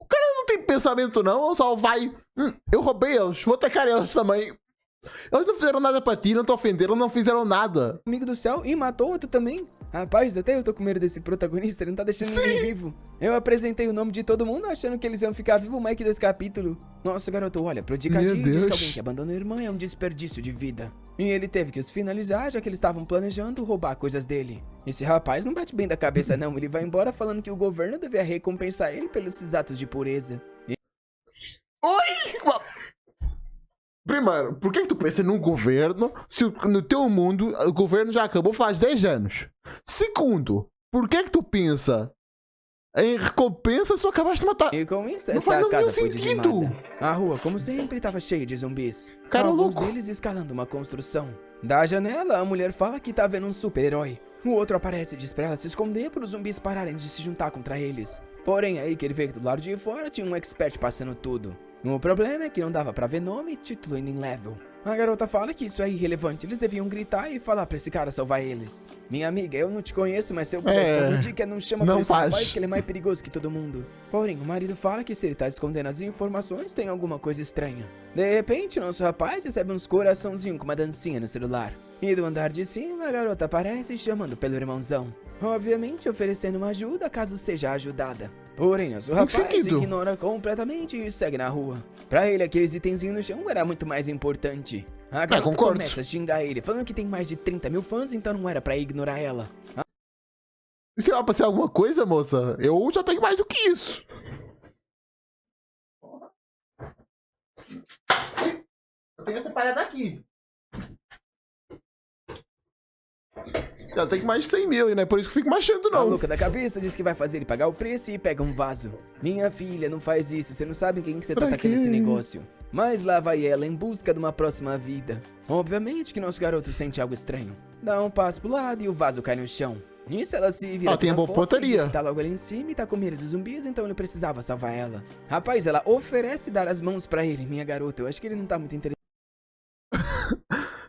O cara não tem pensamento não, só vai. Eu roubei eles, vou atacar eles também. Eles não fizeram nada pra ti, não te ofenderam, não fizeram nada. Amigo do céu, e matou outro também. Rapaz, até eu tô com medo desse protagonista, ele não tá deixando ninguém vivo. Eu apresentei o nome de todo mundo achando que eles iam ficar vivos mais que 2 capítulos. Nossa, garoto olha pro Dicadi e diz que alguém que abandona a irmã é um desperdício de vida. E ele teve que os finalizar, já que eles estavam planejando roubar coisas dele. Esse rapaz não bate bem da cabeça não, ele vai embora falando que o governo devia recompensar ele pelos atos de pureza. Oi! Primeiro, por que tu pensa num governo se no teu mundo o governo já acabou faz 10 anos? Segundo, por que tu pensa em recompensa se tu acabaste de matar? E com isso, essa casa foi dizimada. A rua, como sempre, estava cheia de zumbis. Cara alguns louco. deles escalando uma construção. Da janela, a mulher fala que tá vendo um super-herói. O outro aparece e diz pra ela se esconder para os zumbis pararem de se juntar contra eles. Porém, aí que ele vê que do lado de fora tinha um expert passando tudo. O problema é que não dava pra ver nome, título e nem level. A garota fala que isso é irrelevante, eles deviam gritar e falar pra esse cara salvar eles. Minha amiga, eu não te conheço, mas se eu pudesse dar uma dica, não chama por esse rapaz que ele é mais perigoso que todo mundo. Porém, o marido fala que se ele tá escondendo as informações, tem alguma coisa estranha. De repente, nosso rapaz recebe uns coraçãozinhos com uma dancinha no celular. E do andar de cima, a garota aparece chamando pelo irmãozão. Obviamente oferecendo uma ajuda caso seja ajudada. Porém, nosso rapaz ignora completamente e segue na rua. Pra ele, aqueles itenzinhos no chão era muito mais importante. A garota concordo. começa a xingar ele, falando que tem mais de 30 mil fãs, então não era pra ignorar ela. E se vai passar alguma coisa, moça? Eu já tenho mais do que isso. Eu tenho essa parada aqui. Já tenho mais de 100 mil, né? Por isso que eu fico machando, A não. louca da cabeça diz que vai fazer ele pagar o preço e pega um vaso. Minha filha, não faz isso, você não sabe em quem que você tá Pra atacando quê? esse negócio. Mas lá vai ela em busca de uma próxima vida. Obviamente que nosso garoto sente algo estranho. Dá um passo pro lado e o vaso cai no chão. Nisso ela se vira Tem a toda boa fofa e diz pontaria. que tá logo ali em cima e tá com medo dos zumbis, então ele precisava salvar ela. Rapaz, ela oferece dar as mãos pra ele, minha garota. Eu acho que ele não tá muito interessado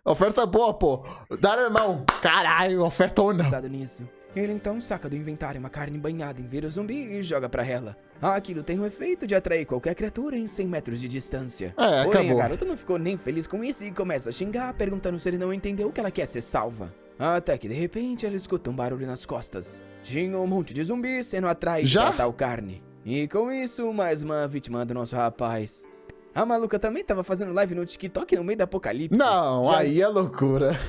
Oferta boa, pô. Dar a mão. Caralho, ofertona. nisso. Ele então saca do inventário uma carne banhada em vírus zumbi e joga pra ela. Aquilo tem o efeito de atrair qualquer criatura em 100 metros de distância. Porém, Acabou. a garota não ficou nem feliz com isso e começa a xingar, perguntando se ele não entendeu que ela quer ser salva. Até que de repente ela escuta um barulho nas costas. Tinha um monte de zumbis sendo atraídos Já? pra tal carne. E com isso, mais uma vítima do nosso rapaz. A maluca também tava fazendo live no TikTok no meio do apocalipse. Não, Já- aí é loucura.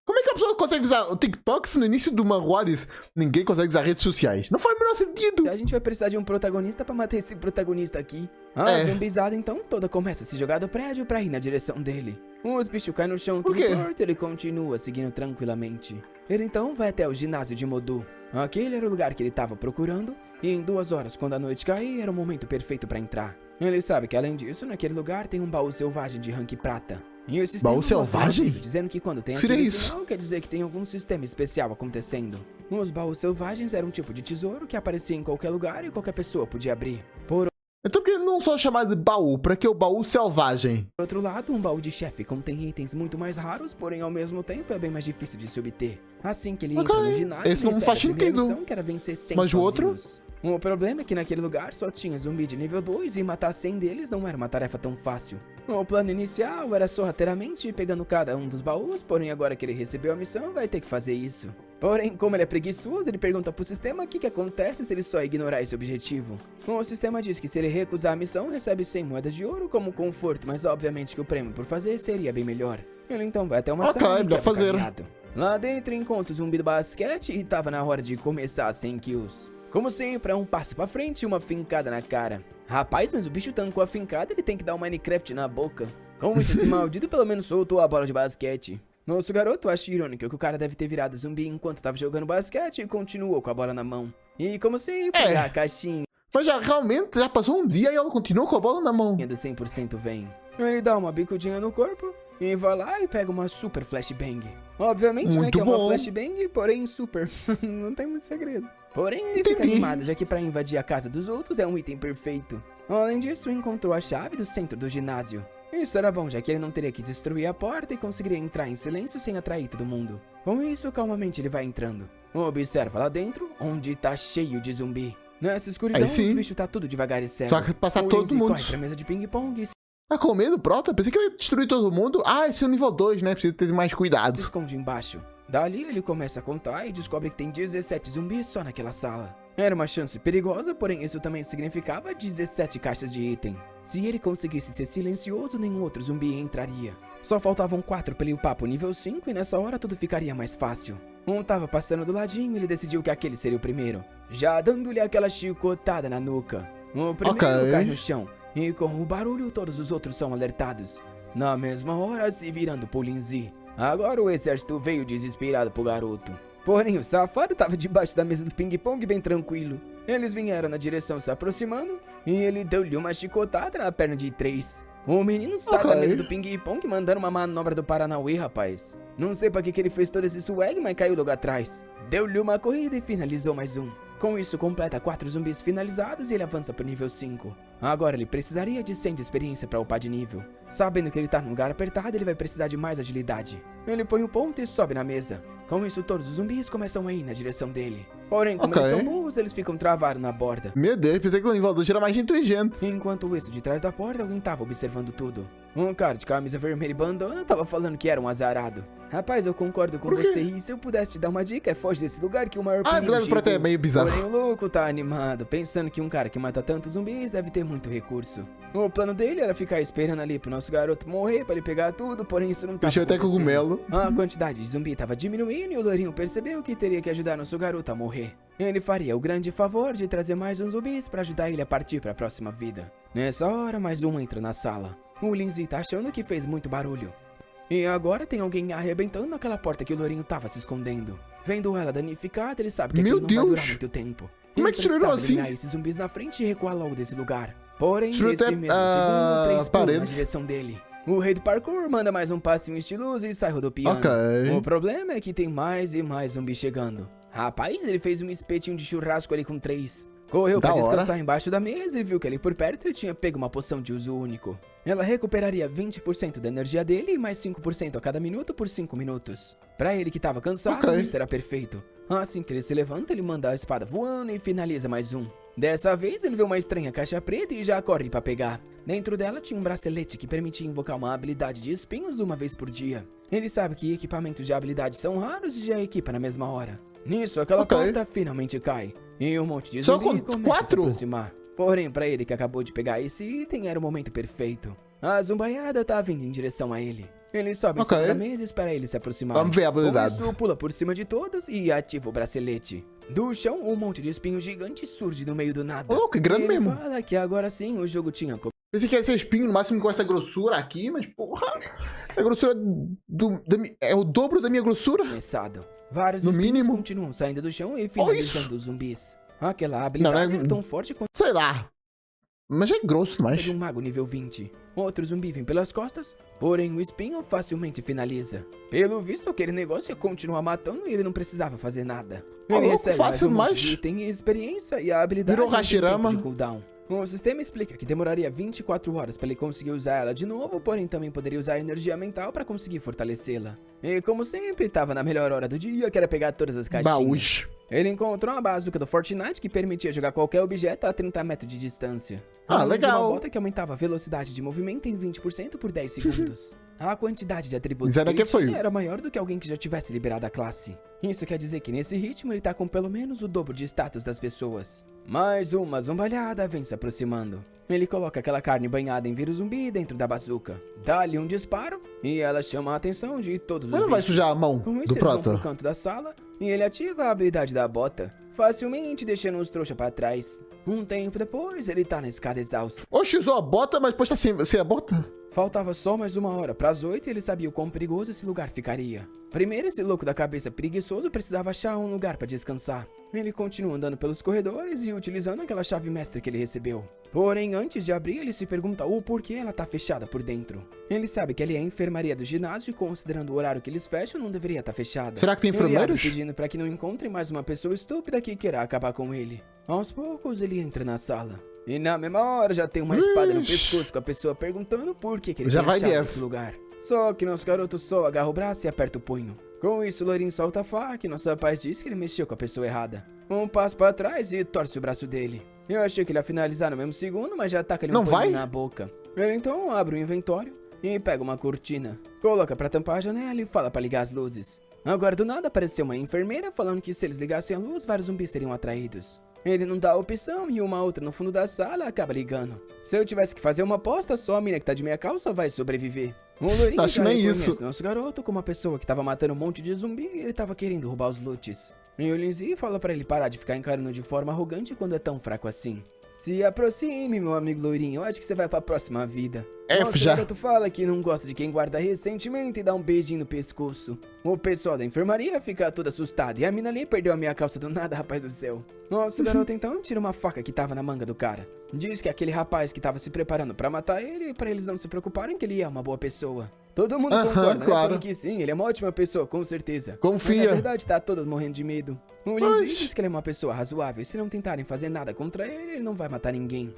Como é que a pessoa consegue usar o TikTok se no início do manhwa diz ninguém consegue usar redes sociais? Não faz o menor sentido. A gente vai precisar de um protagonista pra matar esse protagonista aqui. A É. zumbizada então toda começa a se jogar do prédio pra ir na direção dele. Os bichos caem no chão Por tudo quê? torto e ele continua seguindo tranquilamente. Ele então vai até o ginásio de Modu. Aquele era o lugar que ele tava procurando e em 2 horas, quando a noite cair, era o momento perfeito pra entrar. Ele sabe que além disso, naquele lugar tem um baú selvagem de rank prata. E o sistema Baú mostra um selvagem? aviso dizendo que quando tem Seria aquele isso? sinal, quer dizer que tem algum sistema especial acontecendo. Os baús selvagens eram um tipo de tesouro que aparecia em qualquer lugar e qualquer pessoa podia abrir. Por Então por que não só chamar de baú? Pra que o baú selvagem? outro lado, um baú de chefe contém itens muito mais raros, porém ao mesmo tempo é bem mais difícil de se obter. Assim que ele Ok. entra no ginásio, Esse não ele faz recebe a primeira sentido. missão, que era vencer 100 Mas o outro? sozinhos. O problema é que naquele lugar só tinha zumbi de nível 2 e matar 100 deles não era uma tarefa tão fácil. O plano inicial era sorrateiramente ir pegando cada um dos baús, porém agora que ele recebeu a missão vai ter que fazer isso. Porém, como ele é preguiçoso, ele pergunta pro sistema o que acontece se ele só ignorar esse objetivo. O sistema diz que se ele recusar a missão, recebe 100 moedas de ouro como conforto, mas obviamente que o prêmio por fazer seria bem melhor. Ele então vai até uma Ok, sala e melhor quebra o fazer. cadeado. Lá dentro encontra o zumbi do basquete e tava na hora de começar 100 kills. Como sempre, é um passo pra frente e uma fincada na cara. Rapaz, mas o bicho tancou a fincada, ele tem que dar um Minecraft na boca. Como isso, esse maldito pelo menos soltou a bola de basquete. Nosso garoto acha irônico que o cara deve ter virado zumbi enquanto tava jogando basquete e continuou com a bola na mão. E como sempre, É. a caixinha Mas realmente já passou um dia e ela continua com a bola na mão. do 100% vem. Ele dá uma bicudinha no corpo e vai lá e pega uma super flashbang. Obviamente, né, Muito que é uma bom. flashbang, porém super. Não tem muito segredo. Porém, ele fica Entendi. animado, já que pra invadir a casa dos outros é um item perfeito. Além disso, encontrou a chave do centro do ginásio. Isso era bom, já que ele não teria que destruir a porta e conseguiria entrar em silêncio sem atrair todo mundo. Com isso, calmamente ele vai entrando. Observa lá dentro, onde tá cheio de zumbi. Nessa escuridão, Aí sim. os bichos tá tudo devagar e cego. Só que passar O todo Izzy mundo. corre pra mesa de ping-pong e se Tá com medo, pronto? Pensei que ele ia destruir todo mundo. Ah, esse é o nível 2, né? Precisa ter mais cuidado. esconde embaixo. Dali, ele começa a contar e descobre que tem 17 zumbis só naquela sala. Era uma chance perigosa, porém isso também significava 17 caixas de item. Se ele conseguisse ser silencioso, nenhum outro zumbi entraria. Só faltavam 4 pelo papo nível 5 e nessa hora tudo ficaria mais fácil. Um tava passando do ladinho e ele decidiu que aquele seria o primeiro, já dando-lhe aquela chicotada na nuca. O primeiro Ok. cai no chão e com o barulho todos os outros são alertados. Na mesma hora, se virando pro Lindsay. Agora o exército veio desesperado pro garoto. Porém, o safado tava debaixo da mesa do ping-pong bem tranquilo. Eles vieram na direção se aproximando e ele deu-lhe uma chicotada na perna de 3. O menino sai da Ok. mesa do ping-pong mandando uma manobra do Paranauê, rapaz. Não sei pra que ele fez todo esse swag, mas caiu logo atrás. Deu-lhe uma corrida e finalizou mais um. Com isso, completa 4 zumbis finalizados e ele avança pro nível 5. Agora ele precisaria de 100 de experiência pra upar de nível. Sabendo que ele tá num lugar apertado, ele vai precisar de mais agilidade. Ele põe o ponto e sobe na mesa. Com isso, todos os zumbis começam a ir na direção dele. Porém, como Ok. eles são burros, eles ficam travados na borda. Meu Deus, pensei que o nível 2 era mais inteligente. Enquanto isso, de trás da porta, alguém tava observando tudo. Um cara de camisa vermelha e bandana tava falando que era um azarado. Rapaz, eu concordo com Por quê? você e se eu pudesse te dar uma dica, foge desse lugar que o maior Ah, perigo verdade, o prato é chegou. meio bizarro. Porém, o louco tá animado, pensando que um cara que mata tantos zumbis deve ter muito recurso. O plano dele era ficar esperando ali pro nosso garoto morrer pra ele pegar tudo, porém isso não tava Deixou até acontecendo. cogumelo. A quantidade de zumbi tava diminuindo e o Lourinho percebeu que teria que ajudar nosso garoto a morrer. Ele faria o grande favor de trazer mais uns zumbis pra ajudar ele a partir pra próxima vida. Nessa hora, mais um entra na sala. O Lindsay tá achando que fez muito barulho. E agora tem alguém arrebentando naquela porta que o Lourinho tava se escondendo. Vendo ela danificada, ele sabe que Meu aquilo não vai Deus! durar muito tempo. Como é Ele que tirou precisava assim? eliminar esses zumbis na frente e recuar logo desse lugar. Porém, Tirou nesse até, mesmo segundo, 3 pulam na paredes. direção dele. O rei do parkour manda mais um passinho estiloso e sai rodopiando. Ok. O problema é que tem mais e mais zumbis chegando. Rapaz, ele fez um espetinho de churrasco ali com 3. Correu pra Da hora. descansar embaixo da mesa e viu que ali por perto ele tinha pego uma poção de uso único. Ela recuperaria 20% da energia dele e mais 5% a cada minuto por 5 minutos. Pra ele que tava cansado, Ok. isso era perfeito. Assim que ele se levanta, ele manda a espada voando e finaliza mais um. Dessa vez, ele vê uma estranha caixa preta e já corre pra pegar. Dentro dela tinha um bracelete que permitia invocar uma habilidade de espinhos uma vez por dia. Ele sabe que equipamentos de habilidade são raros e já equipa na mesma hora. Nisso, aquela Ok. porta finalmente cai. E um monte de Só zumbi com começa a se 4? aproximar. Porém, pra ele que acabou de pegar esse item, era o momento perfeito. A zumbaiada tá vindo em direção a ele. Ele sobe em Ok. cima da mesa e espera ele se aproximar. Vamos ver a habilidade. Com isso, pula por cima de todos e ativa o bracelete. Do chão, um monte de espinho gigante surge no meio do nada. Oh, que grande E ele mesmo. fala que agora sim o jogo tinha Pensei que ia ser espinho, no máximo com essa grossura aqui, mas porra. A grossura é o dobro da minha grossura? começado. Vários No espinhos mínimo. continuam saindo do chão e isso. finalizando os zumbis. Aquela habilidade Não, é tão forte quanto Sei lá. Mas é grosso a demais. de um mago nível 20. Outro zumbi vem pelas costas, porém o espinho facilmente finaliza. Pelo visto, aquele negócio ia continuar matando e ele não precisava fazer nada. Ô, Ele louco, recebe mais fácil um monte demais. de item e experiência e a habilidade Virou não tem tempo Hashirama. de cooldown. O sistema explica que demoraria 24 horas para ele conseguir usar ela de novo, porém também poderia usar a energia mental para conseguir fortalecê-la. E como sempre, estava na melhor hora do dia, que era pegar todas as caixinhas. Baús. Ele encontrou uma bazuca do Fortnite que permitia jogar qualquer objeto a 30 metros de distância. Ah, Além de legal. uma bota que aumentava a velocidade de movimento em 20% por 10 segundos. A quantidade de atributos Isso era que que ele foi. tinha era maior do que alguém que já tivesse liberado a classe. Isso quer dizer que nesse ritmo ele tá com pelo menos o dobro de status das pessoas. Mais uma zombalhada vem se aproximando. Ele coloca aquela carne banhada em vírus zumbi dentro da bazuca. Dá-lhe um disparo e ela chama a atenção de todos os Mas não vai bichos. sujar a mão Com isso, do eles vão prota? pro canto da sala e ele ativa a habilidade da bota, facilmente deixando os trouxa pra trás. Um tempo depois, ele tá na escada exausto. Oxe, usou a bota, mas depois tá sem a bota? Faltava só mais 1 hora pras 8 e ele sabia o quão perigoso esse lugar ficaria. Primeiro, esse louco da cabeça preguiçoso precisava achar um lugar pra descansar. Ele continua andando pelos corredores e utilizando aquela chave mestre que ele recebeu. Porém, antes de abrir, ele se pergunta o porquê ela tá fechada por dentro. Ele sabe que ali é a enfermaria do ginásio e, considerando o horário que eles fecham, não deveria estar fechada. Será que tem Ele abre enfermeiros? pedindo pra que não encontrem mais uma pessoa estúpida que queira acabar com ele. Aos poucos, ele entra na sala. E na mesma hora já tem uma espada no Ixi. pescoço com a pessoa perguntando por que ele Já tem vai a chave dessa. nesse lugar. Só que nosso garoto só agarra o braço e aperta o punho. Com isso, o Lourinho solta a faca e nosso rapaz diz que ele mexeu com a pessoa errada. Um passo pra trás e torce o braço dele. Eu achei que ele ia finalizar no mesmo segundo, mas já ataca ele Não um punho vai? na boca. Ele então abre o inventório e pega uma cortina. Coloca pra tampar a janela e fala pra ligar as luzes. Agora do nada apareceu uma enfermeira falando que se eles ligassem a luz, vários zumbis seriam atraídos. Ele não dá a opção e uma outra no fundo da sala acaba ligando. Se eu tivesse que fazer uma aposta, só a mina que tá de meia calça vai sobreviver. O Lourinho Acho já nem reconhece isso. nosso garoto como uma pessoa que tava matando um monte de zumbi e ele tava querendo roubar os loots. E o Lindsay fala pra ele parar de ficar encarando de forma arrogante quando é tão fraco assim. Se aproxime, meu amigo Lourinho, eu acho que você vai pra próxima vida. Nosso já. garoto fala que não gosta de quem guarda ressentimento e dá um beijinho no pescoço. O pessoal da enfermaria fica todo assustado e a mina ali perdeu a minha calça do nada, rapaz do céu. Nosso garoto então tira uma faca que tava na manga do cara. Diz que é aquele rapaz que tava se preparando pra matar ele, pra eles não se preocuparem que ele é uma boa pessoa. Todo mundo Aham, concorda, né? claro. Falando que sim, ele é uma ótima pessoa, com certeza. Confia. Mas na verdade tá todos morrendo de medo. O Lindsay Oxi. diz que ele é uma pessoa razoável e se não tentarem fazer nada contra ele, ele não vai matar ninguém.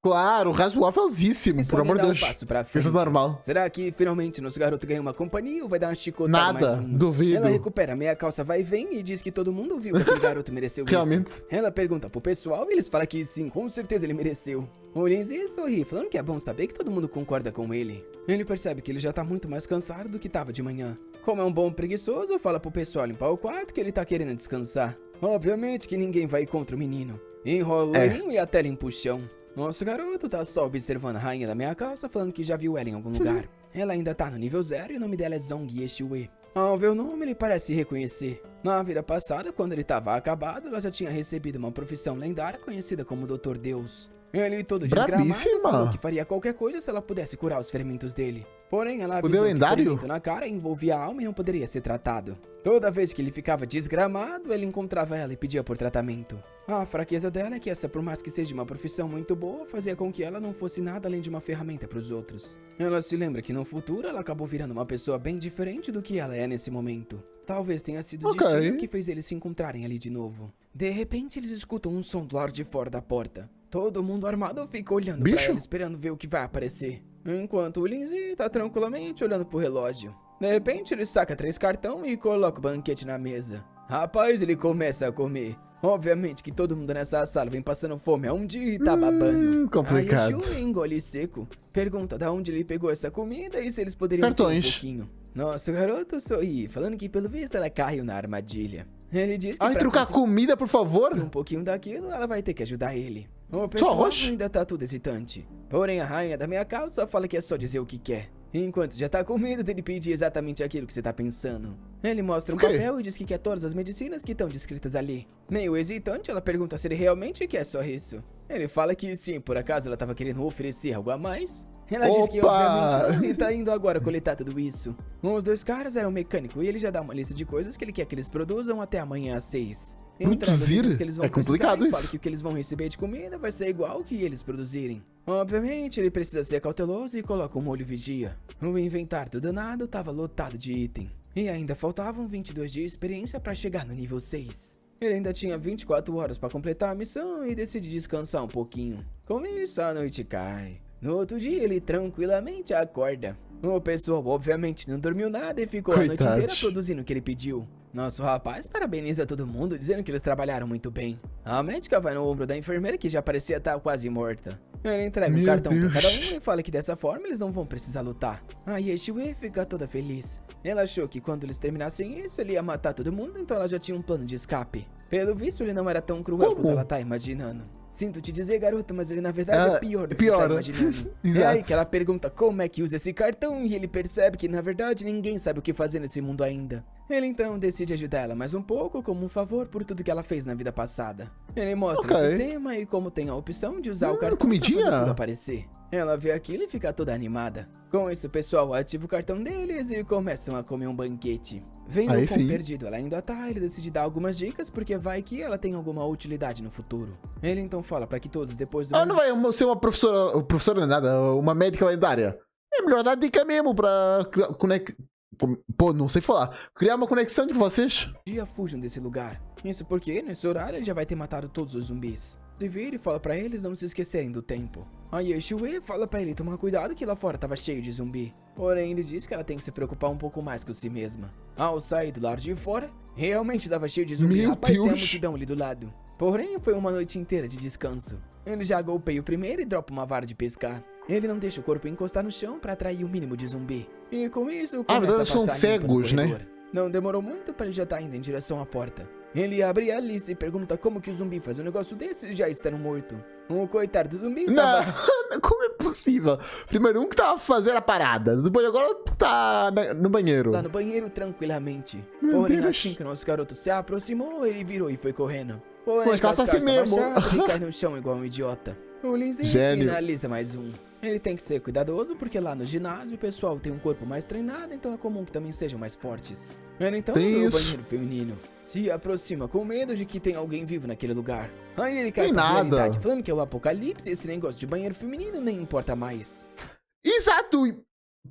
Claro, razoávelzíssimo, Ele por só amor ia de dar Deus. passo pra Isso é frente. normal. Será que finalmente nosso garoto ganha uma companhia ou vai dar uma chicotada Nada, mais um? duvido. Ela recupera meia calça, vai e vem e diz que todo mundo viu que aquele garoto mereceu Realmente. isso. Ela pergunta pro pessoal e eles falam que sim, com certeza ele mereceu. O Lindsay sorri, falando que é bom saber que todo mundo concorda com ele. Ele percebe que ele já tá muito mais cansado do que tava de manhã. Como é um bom preguiçoso, fala pro pessoal limpar o quarto que ele tá querendo descansar. Obviamente que ninguém vai ir contra o menino. Enrola o loirinho e até limpa o chão. Nosso garoto tá só observando a rainha da meia calça, falando que já viu ela em algum lugar. Ela ainda tá no nível 0 e o nome dela é Zong Yeshue. Ao ver o nome, ele parece reconhecer. Na vida passada, quando ele tava acabado, ela já tinha recebido uma profissão lendária conhecida como Doutor Deus. Ele, todo desgramado, Brabíssima. falou que faria qualquer coisa se ela pudesse curar os ferimentos dele. Porém, ela Poder avisou que o lendário? ferimento na cara envolvia a alma e não poderia ser tratado. Toda vez que ele ficava desgramado, ele encontrava ela e pedia por tratamento. A fraqueza dela é que essa, por mais que seja uma profissão muito boa, fazia com que ela não fosse nada além de uma ferramenta para os outros. Ela se lembra que no futuro ela acabou virando uma pessoa bem diferente do que ela é nesse momento. Talvez tenha sido o Ok. destino que fez eles se encontrarem ali de novo. De repente, eles escutam um som do lado de fora da porta. Todo mundo armado fica olhando pra Bicho? ela, esperando ver o que vai aparecer. Enquanto o Lindsay tá tranquilamente olhando pro relógio. De repente, ele saca 3 cartão e coloca o banquete na mesa. Rapaz, ele começa a comer. Obviamente que todo mundo nessa sala vem passando fome há um dia e tá babando. Complicado. Aí a Shu engole seco. Pergunta de onde ele pegou essa comida e se eles poderiam ter um Cartões. pouquinho. Nosso garoto sorri, falando que pelo visto ela caiu na armadilha. Ele diz que Ai, pra trocar conseguir comida, por favor. um pouquinho daquilo, ela vai ter que ajudar ele. O pessoal oxe. ainda tá tudo hesitante. Porém, a rainha da meia calça fala que é só dizer o que quer. Enquanto já tá com medo dele pedir exatamente aquilo que você tá pensando. Ele mostra um Ok. papel e diz que quer todas as medicinas que estão descritas ali. Meio hesitante, ela pergunta se ele realmente quer só isso. Ele fala que sim, por acaso ela tava querendo oferecer algo a mais. Ela diz que Opa! obviamente não e tá indo agora coletar tudo isso. Os 2 caras eram mecânico e ele já dá uma lista de coisas que ele quer que eles produzam até amanhã às 6. Produzir? Que eles vão É complicado precisar e fala isso. que o que eles vão receber de comida vai ser igual ao que eles produzirem. Obviamente, ele precisa ser cauteloso e coloca um molho vigia. O inventário do danado tava lotado de item. E ainda faltavam 22 de experiência para chegar no nível 6. Ele ainda tinha 24 horas para completar a missão e decide descansar um pouquinho. Com isso, a noite cai. No outro dia, ele tranquilamente acorda. O pessoal obviamente não dormiu nada e ficou a noite Coitados. inteira produzindo o que ele pediu. Nosso rapaz parabeniza todo mundo, dizendo que eles trabalharam muito bem. A médica vai no ombro da enfermeira, que já parecia estar quase morta. Ele entrega um Meu cartão Deus. pra cada um e fala que dessa forma eles não vão precisar lutar. A Yeshue fica toda feliz. Ela achou que quando eles terminassem isso, ele ia matar todo mundo, então ela já tinha um plano de escape. Pelo visto, ele não era tão cruel Como? quanto ela tá imaginando. Sinto te dizer, garota, mas ele na verdade Ah, é pior do que pior. você tá imaginando. É Exato. aí que ela pergunta como é que usa esse cartão e ele percebe que na verdade ninguém sabe o que fazer nesse mundo ainda. Ele então decide ajudar ela mais um pouco como um favor por tudo que ela fez na vida passada. Ele mostra Ok. o sistema e como tem a opção de usar o cartão comidinha? pra fazer tudo aparecer. Ela vê aquilo e fica toda animada. Com isso, o pessoal ativa o cartão deles e começam a comer um banquete. Vendo Aí o quão sim. perdido ela ainda tá, ele decide dar algumas dicas porque vai que ela tem alguma utilidade no futuro. Ele então fala pra que todos depois do Ah, não vai ser uma professora não é nada, uma médica lendária. É melhor dar dica mesmo pra Pô, não sei falar. Criar uma conexão entre vocês. dia fujam desse lugar. Isso porque, nesse horário, ele já vai ter matado todos os zumbis. Se vira e fala pra eles não se esquecerem do tempo. A Yeshue fala pra ele tomar cuidado que lá fora tava cheio de zumbi. Porém, ele diz que ela tem que se preocupar um pouco mais com si mesma. Ao sair do lado de fora, realmente tava cheio de zumbi. Meu Rapaz, tem a Deus. multidão ali do lado. Porém, foi uma noite inteira de descanso. Ele já golpeia o primeiro e dropa uma vara de pescar. Ele não deixa o corpo encostar no chão pra atrair o mínimo de zumbi. E com isso, começa verdade, a são passar limpo no cegos, né? corredor. Não demorou muito pra ele já estar indo em direção à porta. Ele abre a Alice e pergunta como que o zumbi faz um negócio desse já estando morto. O coitado do zumbi tava... Não, como é possível? Primeiro um que tava fazendo a parada, depois agora tá no banheiro. lá no banheiro tranquilamente. Meu Porém, Deus. assim que o nosso garoto se aproximou, ele virou e foi correndo. Porém, Com as calças assim mesmo. abaixadas, ele cai no chão igual um idiota. O Lindsay Gênio. finaliza mais um. Ele tem que ser cuidadoso porque lá no ginásio o pessoal tem um corpo mais treinado, então é comum que também sejam mais fortes. Ele então Tem vê o isso. banheiro feminino. Se aproxima com medo de que tem alguém vivo naquele lugar. Aí ele cai Tem pra nada. realidade, falando que é o apocalipse e esse negócio de banheiro feminino nem importa mais. Exato!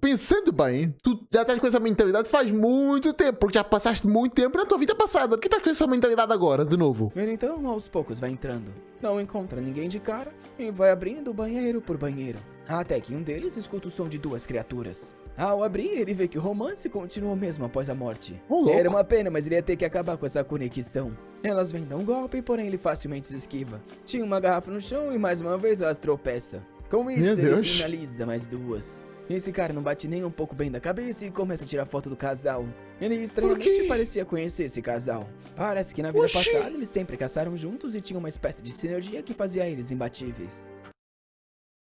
pensando bem, tu já estás com essa mentalidade faz muito tempo, porque já passaste muito tempo na tua vida passada. Por que estás com essa mentalidade agora, de novo? Ele então, aos poucos, vai entrando. Não encontra ninguém de cara e vai abrindo banheiro por banheiro. Até que um deles escuta o som de duas criaturas. Ao abrir, ele vê que o romance continuou mesmo após a morte. Ô, louco. Era uma pena, mas ele ia ter que acabar com essa conexão. Elas vêm dar um golpe, porém ele facilmente se esquiva. Tinha uma garrafa no chão e mais uma vez elas tropeçam. Com isso, Meu ele Deus. finaliza mais duas. Esse cara não bate nem um pouco bem da cabeça e começa a tirar foto do casal. Ele estranhamente Por quê? parecia conhecer esse casal. Parece que na vida Oxi. passada eles sempre caçaram juntos e tinham uma espécie de sinergia que fazia eles imbatíveis.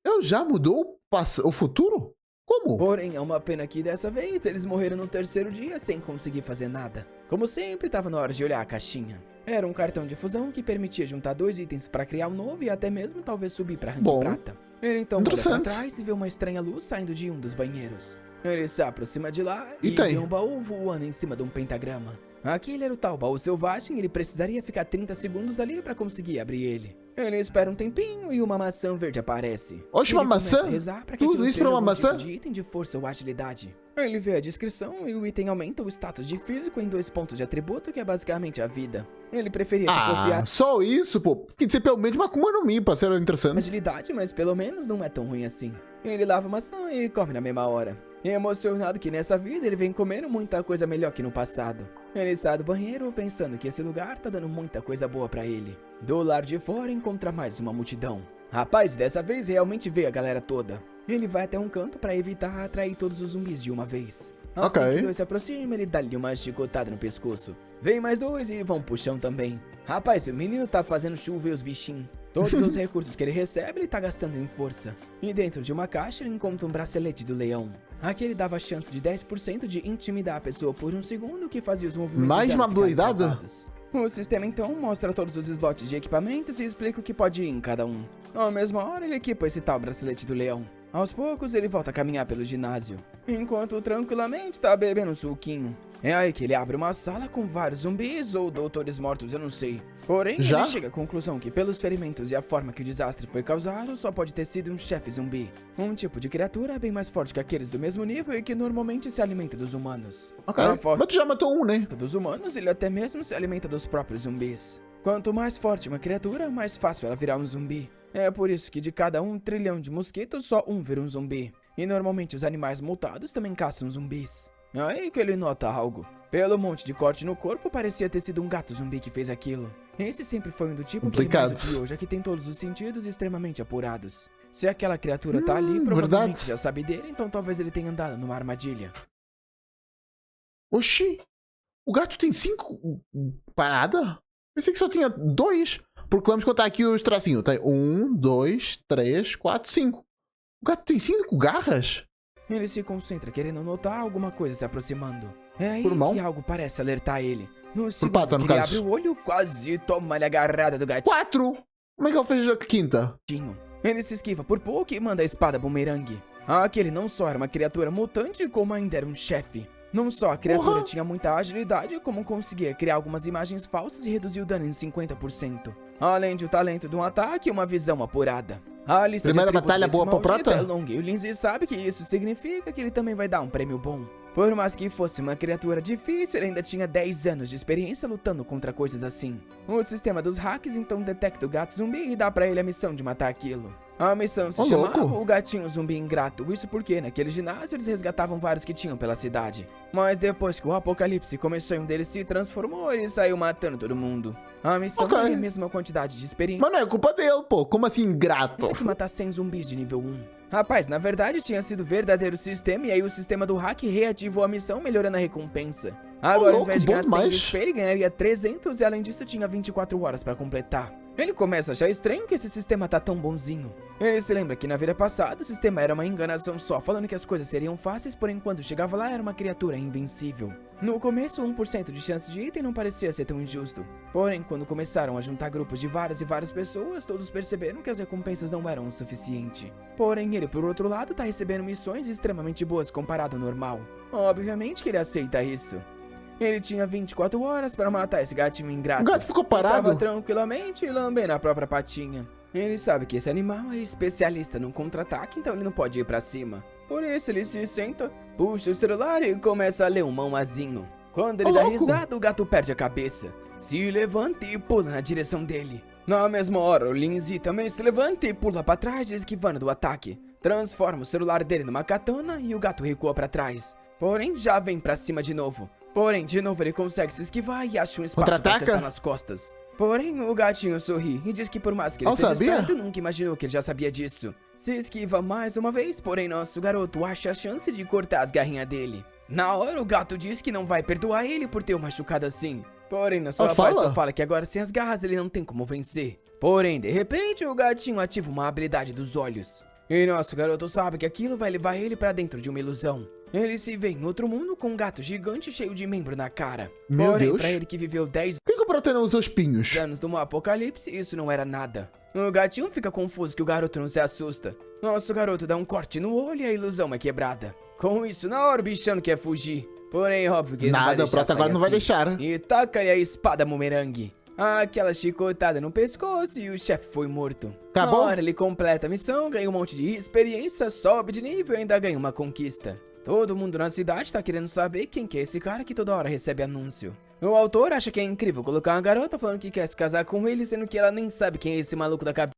Ele já mudou o futuro? Como? Porém, é uma pena que dessa vez eles morreram no terceiro dia sem conseguir fazer nada. Como sempre, estava na hora de olhar a caixinha. Era um cartão de fusão que permitia juntar 2 itens para criar um novo e até mesmo talvez subir para rank Bom. prata. Ele então olha para Interessante. trás e vê uma estranha luz saindo de um dos banheiros. Ele se aproxima de lá E e tem? vê um baú voando em cima de um pentagrama. Aquele era o tal baú selvagem e ele precisaria ficar 30 segundos ali para conseguir abrir ele. Ele espera um tempinho e uma maçã verde aparece. Oxe, Ele uma começa maçã? a rezar para que Tudo aquilo isso seja pra uma algum maçã? tipo de item de força ou agilidade. Ele vê a descrição e o item aumenta o status de físico em 2 pontos de atributo, que é basicamente a vida. Ele preferia que fosse a Só isso, pô. Tem que ser pelo menos uma Akuma no Mi pra ser interessante. agilidade, mas pelo menos não é tão ruim assim. Ele lava a maçã e come na mesma hora. Emocionado que nessa vida ele vem comendo muita coisa melhor que no passado. Ele sai do banheiro pensando que esse lugar tá dando muita coisa boa pra ele. Do lado de fora encontra mais uma multidão. Rapaz, dessa vez realmente vê a galera toda. Ele vai até um canto pra evitar atrair todos os zumbis de uma vez. Assim Ok. que 2 se aproximam, ele dá-lhe uma chicotada no pescoço. Vem mais 2 e vão pro chão também. Rapaz, o menino tá fazendo chover os bichinhos. Todos os recursos que ele recebe, ele tá gastando em força. E dentro de uma caixa, ele encontra um bracelete do leão. Aquele dava chance de 10% de intimidar a pessoa por um segundo, que fazia os movimentos Mais dela uma ficarem habilidade? travados. O sistema então mostra todos os slots de equipamentos e explica o que pode ir em cada um. Na mesma hora, ele equipa esse tal bracelete do leão. Aos poucos, ele volta a caminhar pelo ginásio, enquanto tranquilamente tá bebendo um suquinho. É aí que ele abre uma sala com vários zumbis ou doutores mortos, eu não sei. Porém, Já? ele chega à conclusão que pelos ferimentos e a forma que o desastre foi causado, só pode ter sido um chefe zumbi. Um tipo de criatura bem mais forte que aqueles do mesmo nível e que normalmente se alimenta dos humanos. Ok. A forma Mas tu já matou um, né? dos humanos, ele até mesmo se alimenta dos próprios zumbis. Quanto mais forte uma criatura, mais fácil ela virar um zumbi. É por isso que de cada 1 trilhão de mosquitos, só um vira um zumbi. E normalmente os animais mutados também caçam zumbis. Aí que ele nota algo. Pelo monte de corte no corpo, parecia ter sido um gato zumbi que fez aquilo. Esse sempre foi um do tipo que ele mais Complicado. odiou, já que tem todos os sentidos extremamente apurados. Se aquela criatura tá ali, provavelmente verdade. já sabe dele, então talvez ele tenha andado numa armadilha. Oxi. O gato tem 5 parada? Pensei que só tinha 2. Porque vamos contar aqui os tracinhos. Tem 1, 2, 3, 4, 5. O gato tem 5 garras? Ele se concentra querendo notar alguma coisa se aproximando. É aí Por mão? que algo parece alertar ele. No segundo pata, no que ele caso. abre o olho, quase toma-lhe a agarrada do 4! Como é que ele fez a quinta? gatinho. Ele se esquiva por pouco e manda a espada bumerangue. Aquele não só era uma criatura mutante, como ainda era um chefe. Não só a criatura Porra! tinha muita agilidade, como conseguia criar algumas imagens falsas e reduzir o dano em 50%. Além de o talento de um ataque e uma visão apurada. A lista Primeira de atributos batalha desse boa pra maldito prata? é longa, e o Lindsay sabe que isso significa que ele também vai dar um prêmio bom. Por mais que fosse uma criatura difícil, ele ainda tinha 10 anos de experiência lutando contra coisas assim. O sistema dos hacks então detecta o gato zumbi e dá pra ele a missão de matar aquilo. A missão se Ô, chamava louco. o Gatinho Zumbi Ingrato, isso porque naquele ginásio eles resgatavam vários que tinham pela cidade. Mas depois que o apocalipse começou e um deles se transformou, ele saiu matando todo mundo. A missão Ok. é a mesma quantidade de experiência. Mas não é culpa dele, pô. Como assim ingrato? Isso aqui matar 100 zumbis de nível 1. Rapaz, na verdade tinha sido verdadeiro sistema e aí o sistema do hack reativou a missão melhorando a recompensa. Agora, ao louco, invés de bom ganhar 100 demais. de XP, ele ganharia 300 e além disso tinha 24 horas pra completar. Ele começa a achar estranho que esse sistema tá tão bonzinho. Ele se lembra que na vida passada o sistema era uma enganação só, falando que as coisas seriam fáceis, porém quando chegava lá era uma criatura invencível. No começo, 1% de chance de item não parecia ser tão injusto. Porém, quando começaram a juntar grupos de várias e várias pessoas, todos perceberam que as recompensas não eram o suficiente. Porém, ele, por outro lado, tá recebendo missões extremamente boas comparado ao normal. Obviamente que ele aceita isso. Ele tinha 24 horas para matar esse gatinho ingrato. O gato ficou Ele tava parado? tranquilamente lambendo a própria patinha. Ele sabe que esse animal é especialista no contra-ataque, então ele não pode ir pra cima. Por isso ele se senta, puxa o celular e começa a ler um manhwazinho. Quando ele Ô, dá louco! risada, o gato perde a cabeça, se levanta e pula na direção dele. Na mesma hora, o Lindsay também se levanta e pula pra trás, esquivando do ataque. Transforma o celular dele numa katana e o gato recua pra trás. Porém, já vem pra cima de novo. Porém, de novo ele consegue se esquivar e acha um espaço pra Contra-ataca? acertar nas costas. Porém, o gatinho sorri e diz que por mais que ele Não seja sabia? esperto, nunca imaginou que ele já sabia disso. Se esquiva mais uma vez, porém nosso garoto acha a chance de cortar as garrinhas dele. Na hora, o gato diz que não vai perdoar ele por ter o machucado assim. Porém, na sua voz só fala que agora sem as garras ele não tem como vencer. Porém, de repente, o gatinho ativa uma habilidade dos olhos. E nosso garoto sabe que aquilo vai levar ele pra dentro de uma ilusão. Ele se vê em outro mundo com um gato gigante cheio de membro na cara. Meu Porém, Deus. pra ele que viveu 10 Por que o Proto não usa os espinhos? anos de um apocalipse, isso não era nada. O gatinho fica confuso que o garoto não se assusta. Nosso garoto dá um corte no olho e a ilusão é quebrada. Com isso, na hora o bichano quer fugir. Porém, óbvio que ele não vai Nada, o deixar Proto agora sair não vai assim. deixar. E taca-lhe a espada bumerangue. Aquela chicotada no pescoço e o chefe foi morto. Acabou? Na hora ele completa a missão, ganha um monte de experiência, sobe de nível e ainda ganha uma conquista. Todo mundo na cidade tá querendo saber quem que é esse cara que toda hora recebe anúncio. O autor acha que é incrível colocar uma garota falando que quer se casar com ele, sendo que ela nem sabe quem é esse maluco da cabeça.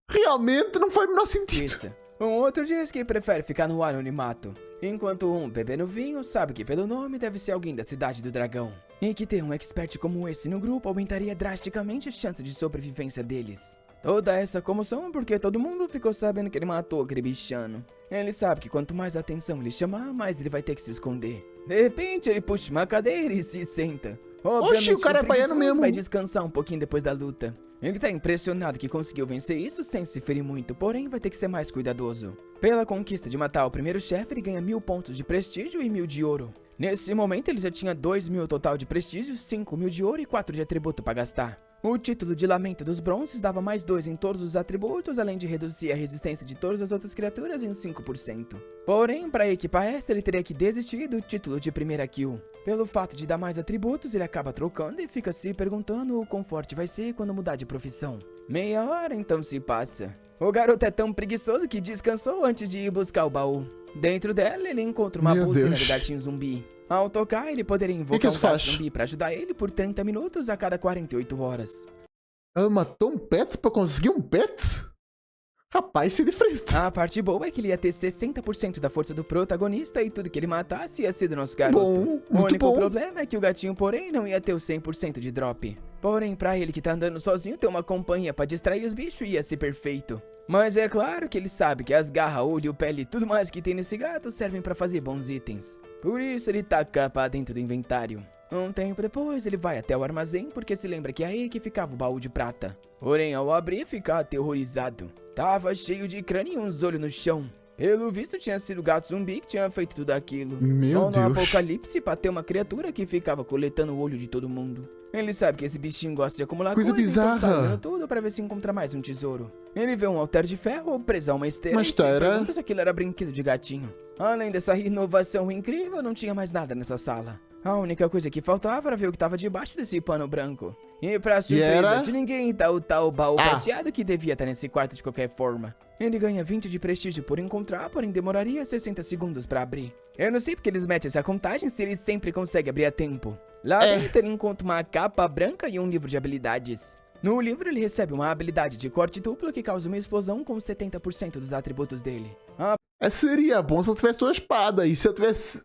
Realmente não faz o menor sentido. Um outro diz que prefere ficar no anonimato, enquanto um bebê novinho sabe que pelo nome deve ser alguém da cidade do dragão. E que ter um expert como esse no grupo aumentaria drasticamente a chance de sobrevivência deles. Toda essa comoção porque todo mundo ficou sabendo que ele matou aquele bichano. Ele sabe que quanto mais atenção ele chamar, mais ele vai ter que se esconder. De repente ele puxa uma cadeira e se senta. Oxi, o cara é baiano mesmo. Vai descansar um pouquinho depois da luta. Ele tá impressionado que conseguiu vencer isso sem se ferir muito, porém vai ter que ser mais cuidadoso. Pela conquista de matar o primeiro chefe, ele ganha 1000 pontos de prestígio e 1000 de ouro. Nesse momento ele já tinha 2000 total de prestígio, 5000 de ouro e 4 de atributo pra gastar. O título de Lamento dos Bronzes dava mais 2 em todos os atributos, além de reduzir a resistência de todas as outras criaturas em 5%. Porém, para equipar essa, ele teria que desistir do título de primeira kill. Pelo fato de dar mais atributos, ele acaba trocando e fica se perguntando o quão forte vai ser quando mudar de profissão. Meia hora então se passa. O garoto é tão preguiçoso que descansou antes de ir buscar o baú. Dentro dela, ele encontra uma Meu buzina Deus. do gatinho zumbi. Ao tocar, ele poderia invocar que um isso gato faz? zumbi para ajudar ele por 30 minutos a cada 48 horas. Ela matou um pet pra conseguir um pet? Rapaz, isso é diferente. A parte boa é que ele ia ter 60% da força do protagonista e tudo que ele matasse ia ser do nosso garoto. Bom, O muito único bom. problema é que o gatinho, porém, não ia ter o 100% de drop. Porém, pra ele que tá andando sozinho, ter uma companhia pra distrair os bichos ia ser perfeito. Mas é claro que ele sabe que as garras, olho, pele e tudo mais que tem nesse gato servem pra fazer bons itens. Por isso ele taca pra dentro do inventário. Um tempo depois, ele vai até o armazém porque se lembra que é aí que ficava o baú de prata. Porém, ao abrir, fica aterrorizado. Tava cheio de crânio e uns olhos no chão. Pelo visto, tinha sido o gato zumbi que tinha feito tudo aquilo. Meu Só no Deus. apocalipse pra ter uma criatura que ficava coletando o olho de todo mundo. Ele sabe que esse bichinho gosta de acumular Coisa então bizarra. sai olhando tudo pra ver se encontra mais um tesouro. Ele vê um altar de ferro preso a uma esteira Uma e se esteira? pergunta se aquilo era brinquedo de gatinho. Além dessa inovação incrível, não tinha mais nada nessa sala. A única coisa que faltava era ver o que tava debaixo desse pano branco. E pra surpresa era? de ninguém, tá o tal baú Ah. prateado que devia estar nesse quarto de qualquer forma. Ele ganha 20 de prestígio por encontrar, porém demoraria 60 segundos pra abrir. Eu não sei porque eles metem essa contagem se ele sempre consegue abrir a tempo. Lá dentro ele encontra uma capa branca e um livro de habilidades. No livro ele recebe uma habilidade de corte duplo que causa uma explosão com 70% dos atributos dele. Seria bom se eu tivesse duas espadas. E se eu tivesse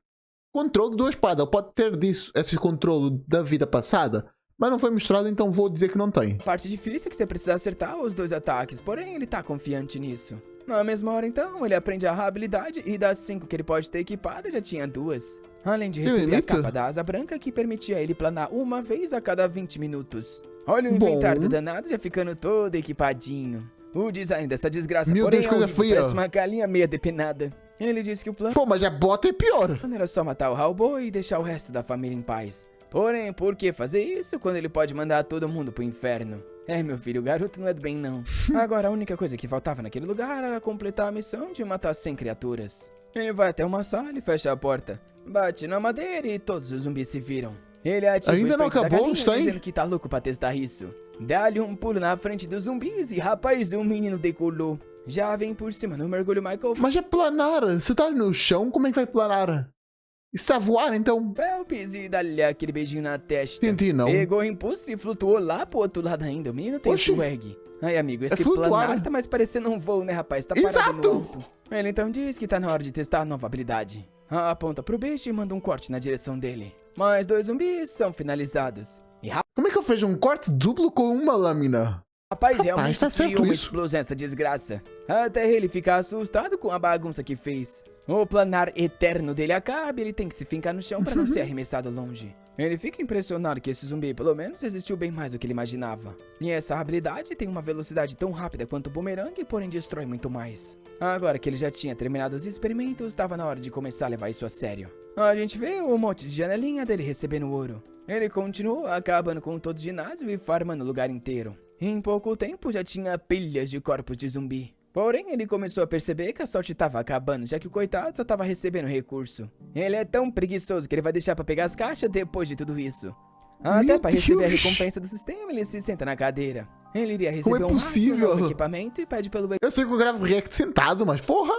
controle de duas espadas. Pode ter disso, esse controle da vida passada. Mas não foi mostrado, então vou dizer que não tem. A parte difícil é que você precisa acertar os dois ataques, porém ele tá confiante nisso. Na mesma hora então, ele aprende a habilidade e das 5 que ele pode ter equipada já tinha 2. Além de receber a limita? capa da asa branca que permitia ele planar uma vez a cada 20 minutos. Olha o Bom. inventário do danado já ficando todo equipadinho. O design dessa desgraça, Meu porém, Deus, coisa horrível, feia. parece uma galinha meia depenada. Ele disse que o plano Pô, mas a bota é pior. era só matar o Hellboy e deixar o resto da família em paz. Porém, por que fazer isso quando ele pode mandar todo mundo pro inferno? É, meu filho, o garoto não é do bem, não. Agora, a única coisa que faltava naquele lugar era completar a missão de matar 100 criaturas. Ele vai até uma sala e fecha a porta. Bate na madeira e todos os zumbis se viram. Ele ativa Ainda o não efeito da acabou, galinha, está aí? dizendo que tá louco pra testar isso. Dá-lhe um pulo na frente dos zumbis e, rapaz, o menino decolou. Já vem por cima no mergulho Michael Mas é planar. Se tá no chão, como é que vai planar? Isso tá a voar, então? Phelps e dá-lhe aquele beijinho na testa. Entendi, não. Pegou o impulso e flutuou lá pro outro lado ainda. O menino tem Oxi. swag. Ai, amigo, esse flutuar. planar tá mais parecendo um voo, né, rapaz? Tá parado Exato. no alto. Ele então diz que tá na hora de testar a nova habilidade. Aponta pro bicho e manda um corte na direção dele. Mais 2 zumbis são finalizados. E Como é que eu fiz um corte duplo com uma lâmina? rapaz, realmente tá certo criou uma isso. explosão essa desgraça. Até ele ficar assustado com a bagunça que fez. O planar eterno dele acaba e ele tem que se fincar no chão pra não ser arremessado longe. Ele fica impressionado que esse zumbi pelo menos resistiu bem mais do que ele imaginava. E essa habilidade tem uma velocidade tão rápida quanto o bumerangue, porém destrói muito mais. Agora que ele já tinha terminado os experimentos, estava na hora de começar a levar isso a sério. A gente vê um monte de janelinha dele recebendo ouro. Ele continuou acabando com todo o ginásio e farmando o lugar inteiro. Em pouco tempo já tinha pilhas de corpos de zumbi. Porém, ele começou a perceber que a sorte estava acabando, já que o coitado só estava recebendo recurso. Ele é tão preguiçoso que ele vai deixar para pegar as caixas depois de tudo isso. Até para receber a recompensa do sistema, ele se senta na cadeira. Ele iria receber um novo equipamento e pede pelo Eu sei que eu gravo react sentado, mas porra,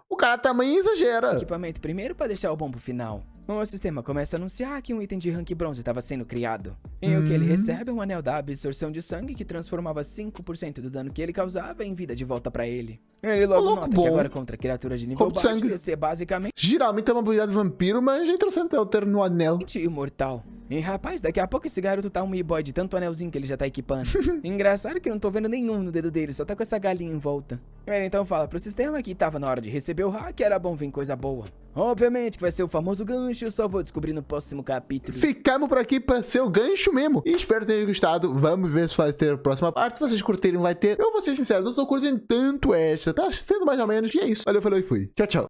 o cara também exagera. equipamento primeiro para deixar o bom pro final. O sistema começa a anunciar que um item de rank bronze estava sendo criado. E o que ele recebe é um anel da absorção de sangue que transformava 5% do dano que ele causava em vida de volta pra ele. Ele logo Louco, nota bom. que agora contra criaturas de nível Roubo de baixo sangue. ia ser basicamente Geralmente é uma habilidade de vampiro, mas é interessante eu ter no anel. imortal. E rapaz, daqui a pouco esse garoto tá um e-boy de tanto anelzinho que ele já tá equipando. Engraçado que eu não tô vendo nenhum no dedo dele, só tá com essa galinha em volta. Ele então fala pro sistema que tava na hora de receber o hack e era bom vir coisa boa. Obviamente que vai ser o famoso gancho, eu só vou descobrir no próximo capítulo. Ficamos por aqui para ser o gancho mesmo. E espero que tenham gostado. Vamos ver se vai ter a próxima parte. Se vocês curtirem, vai ter. Eu vou ser sincero, não tô curtindo tanto esta. Tá sendo mais ou menos. E é isso. Valeu, falou e fui. Tchau, tchau.